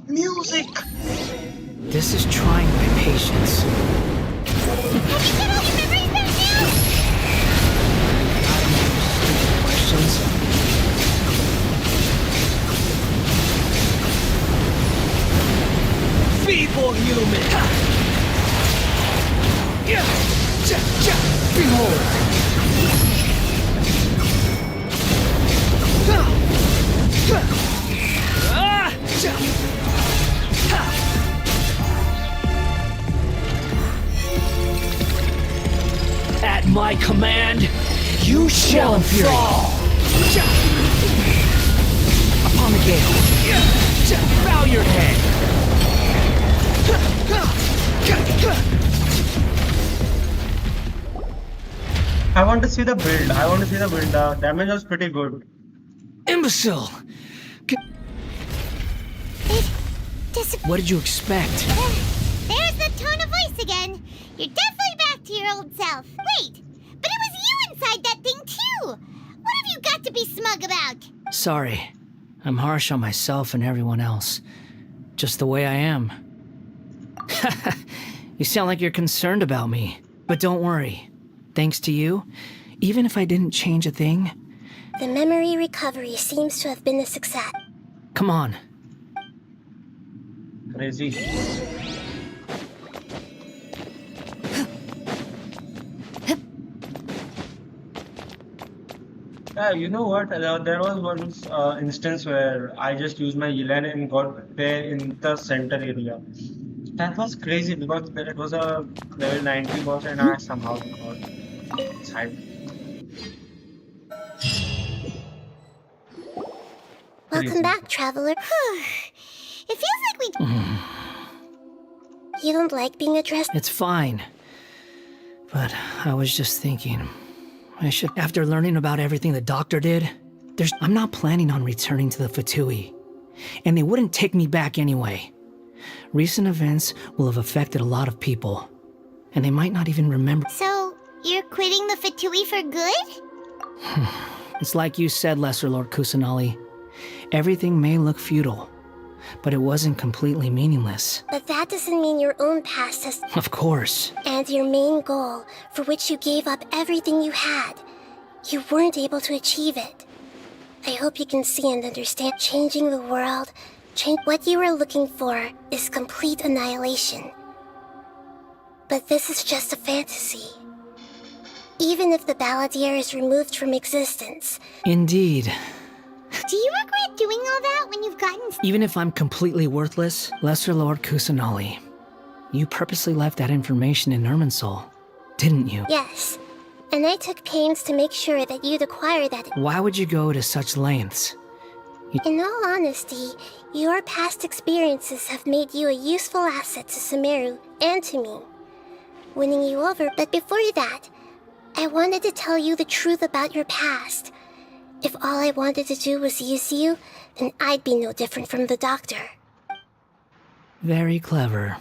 Music! This is trying my patience. Questions? Feeble human! Behold! At my command, you shall fall! Upon the gale! Bow your head! I want to see the build. The damage was pretty good. Imbecile! What did you expect? There's the tone of voice again. You're definitely back to your old self. Wait, but it was you inside that thing too. What have you got to be smug about? Sorry. I'm harsh on myself and everyone else. Just the way I am. You sound like you're concerned about me. But don't worry. Thanks to you, even if I didn't change a thing... The memory recovery seems to have been a success. Come on. Crazy. Yeah, you know what? There was one instance where I just used my yall and got there in the center area. That was crazy because it was a level 90 boss and I somehow got inside. Welcome back, traveler. It feels like we... You don't like being addressed? It's fine. But I was just thinking... I should... After learning about everything the doctor did, I'm not planning on returning to the Fatui. And they wouldn't take me back anyway. Recent events will have affected a lot of people. And they might not even remember... So, you're quitting the Fatui for good? It's like you said, Lesser Lord Kusanali. Everything may look futile, but it wasn't completely meaningless. But that doesn't mean your own past has... Of course. And your main goal, for which you gave up everything you had, you weren't able to achieve it. I hope you can see and understand changing the world, what you were looking for is complete annihilation. But this is just a fantasy. Even if the Balladeer is removed from existence... Indeed. Do you regret doing all that when you've gotten... Even if I'm completely worthless, Lesser Lord Kusanali, you purposely left that information in Irminsul, didn't you? Yes, and I took pains to make sure that you'd acquire that... Why would you go to such lengths? In all honesty, your past experiences have made you a useful asset to Sumeru and to me. Winning you over, but before that, I wanted to tell you the truth about your past. If all I wanted to do was use you, then I'd be no different from the doctor. Very clever.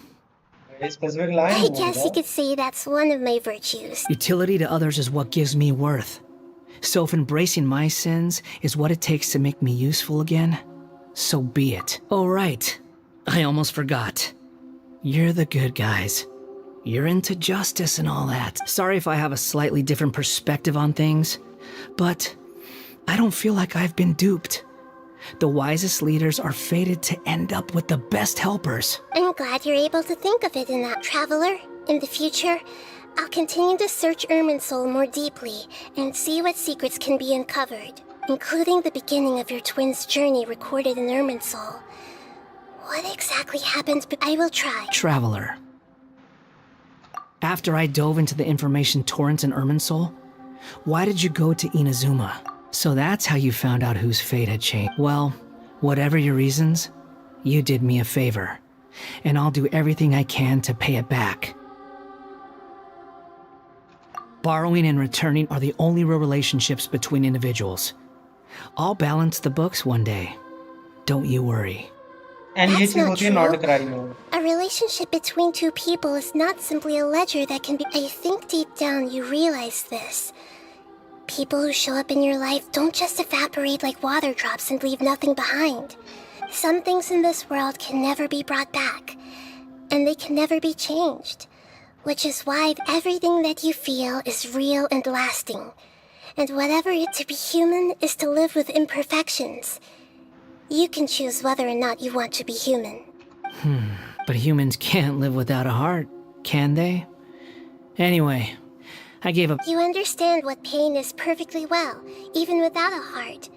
Very specific line. I guess you could say that's one of my virtues. Utility to others is what gives me worth. So if embracing my sins is what it takes to make me useful again, so be it. Oh right, I almost forgot. You're the good guys. You're into justice and all that. Sorry if I have a slightly different perspective on things, but I don't feel like I've been duped. The wisest leaders are fated to end up with the best helpers. I'm glad you're able to think of it in that, traveler. In the future, I'll continue to search Irminsul more deeply and see what secrets can be uncovered, including the beginning of your twins' journey recorded in Irminsul. What exactly happened? I will try. Traveler. After I dove into the information torrents in Irminsul, why did you go to Inazuma? So that's how you found out whose fate had changed. Well, whatever your reasons, you did me a favor, and I'll do everything I can to pay it back. Borrowing and returning are the only real relationships between individuals. I'll balance the books one day. Don't you worry. That's not true. A relationship between two people is not simply a ledger that can be... I think deep down you realize this. People who show up in your life don't just evaporate like water drops and leave nothing behind. Some things in this world can never be brought back, and they can never be changed, which is why everything that you feel is real and lasting, and whatever it to be human is to live with imperfections. You can choose whether or not you want to be human. But humans can't live without a heart, can they? Anyway, I gave up. You understand what pain is perfectly well, even without a heart.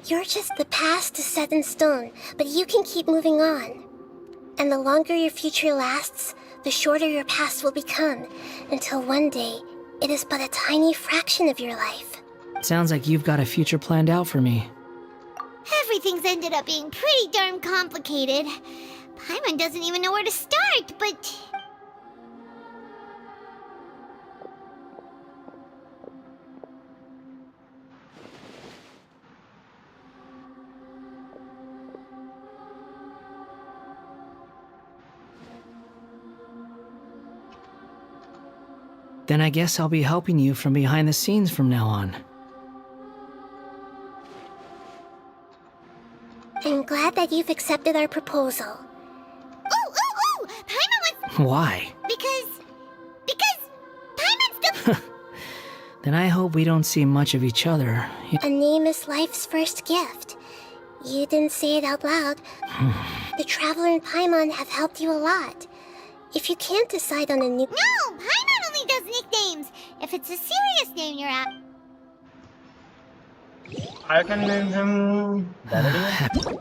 You're just the past is set in stone, but you can keep moving on. And the longer your future lasts, the shorter your past will become, until one day, it is but a tiny fraction of your life. Sounds like you've got a future planned out for me. Everything's ended up being pretty darn complicated. Paimon doesn't even know where to start, but... Then I guess I'll be helping you from behind the scenes from now on. I'm glad that you've accepted our proposal. Ooh! Paimon wants... Why? Because... Paimon's still... Then I hope we don't see much of each other. A name is life's first gift. You didn't say it out loud. The Traveler and Paimon have helped you a lot. If you can't decide on a new... No! Paimon only does nicknames! If it's a serious name you're at... I can name him... Vanity.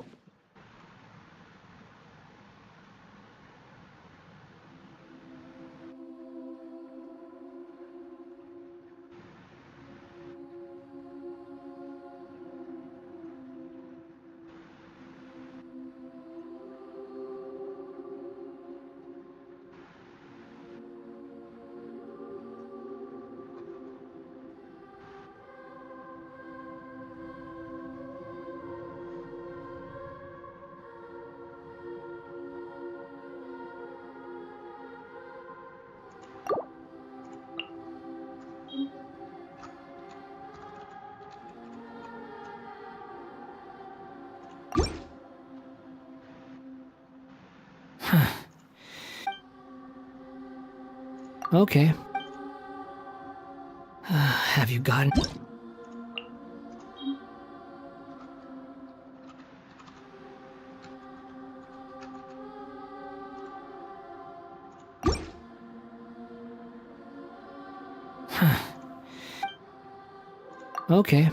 Okay. Have you gotten... Okay.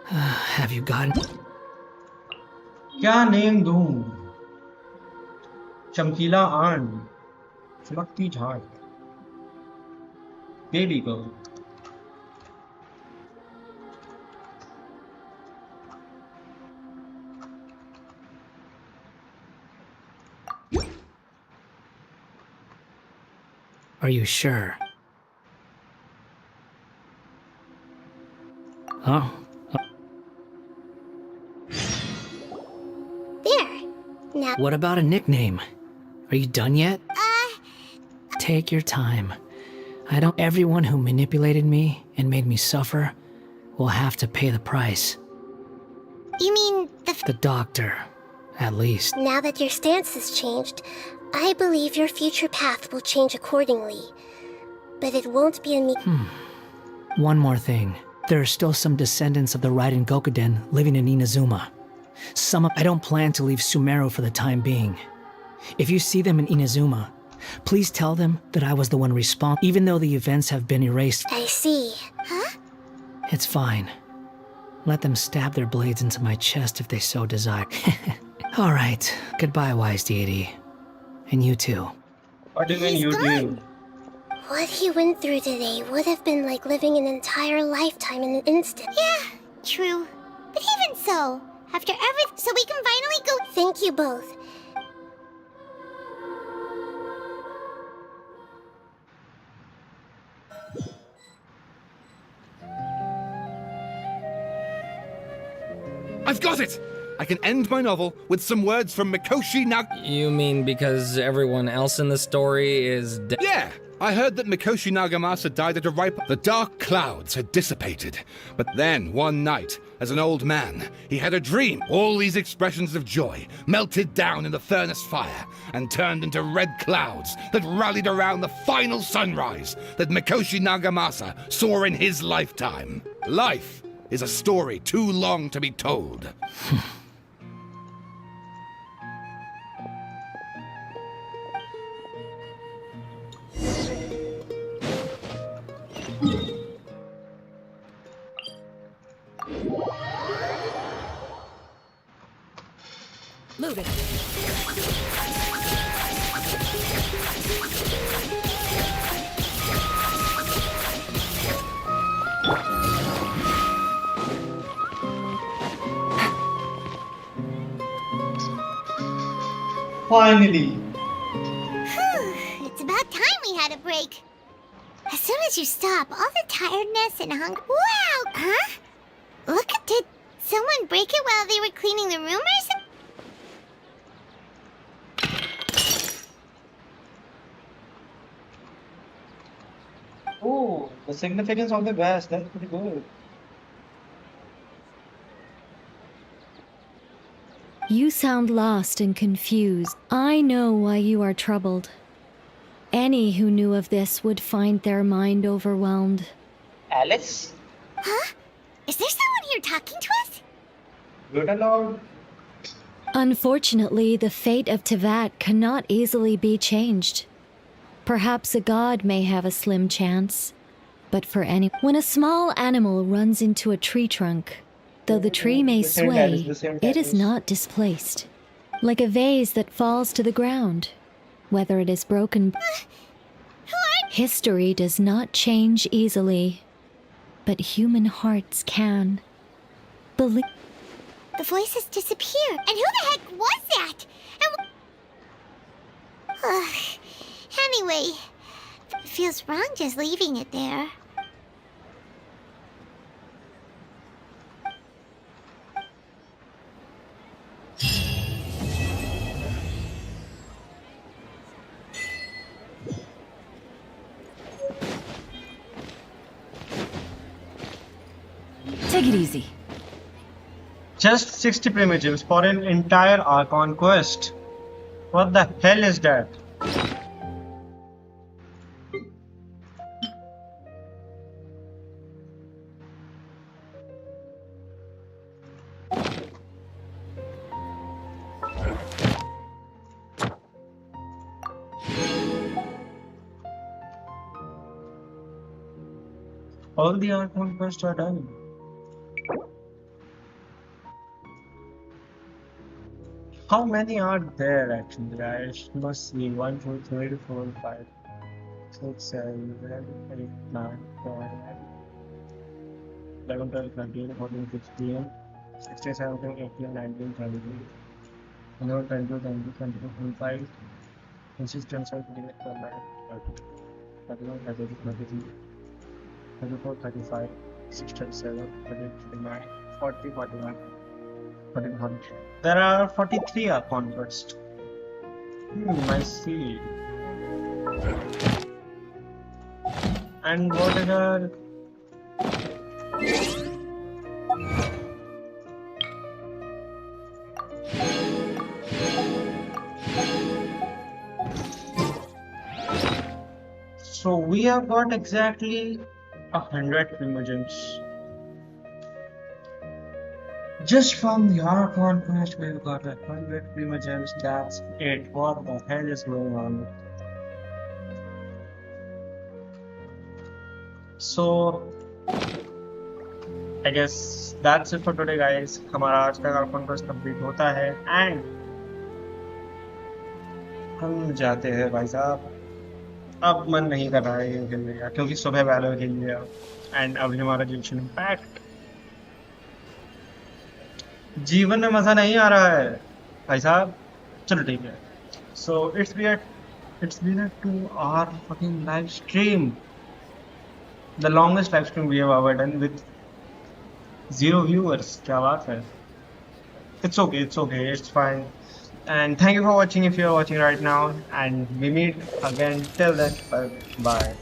Have you gotten... क्या name दूं? चमकीला आन, चमकती झाड़, baby girl. Are you sure? Oh. There. Now... What about a nickname? Are you done yet? Take your time. I don't... Everyone who manipulated me and made me suffer will have to pay the price. You mean The doctor, at least. Now that your stance has changed, I believe your future path will change accordingly. But it won't be in me... One more thing. There are still some descendants of the Raiden Gokuden living in Inazuma. I don't plan to leave Sumeru for the time being. If you see them in Inazuma, please tell them that I was the one responsible, even though the events have been erased. I see. Huh? It's fine. Let them stab their blades into my chest if they so desire. All right. Goodbye, wise deity. And you too. What do you mean you do? What he went through today would have been like living an entire lifetime in an instant. Yeah, true. But even so, after everything, so we can finally go... Thank you both. I've got it! I can end my novel with some words from Mikoshi You mean because everyone else in the story is dead? Yeah! I heard that Mikoshi Nagamasa died at a ripe... The dark clouds had dissipated. But then, one night, As an old man, he had a dream. All these expressions of joy melted down in the furnace fire and turned into red clouds that rallied around the final sunrise that Mikoshi Nagamasa saw in his lifetime. Life is a story too long to be told. Moving. Finally. It's about time we had a break. As soon as you stop, all the tiredness and hunger. Wow! Huh? Look, did someone break it while they were cleaning the room or something? Oh, the significance of the vase, that's pretty good. You sound lost and confused. I know why you are troubled. Any who knew of this would find their mind overwhelmed. Alice? Huh? Is there someone here talking to us? Good aloud. Unfortunately, the fate of Tevat cannot easily be changed. Perhaps a god may have a slim chance, but for any— When a small animal runs into a tree trunk, though the tree may sway, it is not displaced. Like a vase that falls to the ground, whether it is broken. History does not change easily, but human hearts can. Believe. The voices disappeared. And who the heck was that? And anyway, it feels wrong just leaving it there. Take it easy. Just 60 primogems for an entire Archon quest. What the hell is that? All the Archon quests are done. How many are there actually? I must see 1, 2, 3, 4, 5, 6, 7, 8, 9, 10, 11, 12, 13, 14, 15, 16, 17, 18, 19, 20, 21, 22, 23, 24, 25, 26, 27, 28, 29, 30, 31, 32, 33, 34, 35, 37, 38, 39, 40, 41, 41, 40. There are 43 Archon quests. I see. And what are So we have got exactly 100 primogems. Just from the Archon quest, we've got 100 primogems. That's it. What the hell is going on? So, I guess that's it for today, guys. हमारा आज का Archon quest complete होता है and हम जाते हैं भाई साहब. अब मन नहीं कर रहा है गेम खेलने का क्योंकि सुबह वैलो खेल लिया एंड अभी हमारा Genshin Impact. जीवन में मजा नहीं आ रहा है भाई साहब. चलो ठीक है. So it's been a 2-hour fucking live stream, the longest live stream we have ever done with 0 viewers. क्या बात है. It's okay, it's fine. And thank you for watching if you are watching right now, and we meet again. Till then, bye.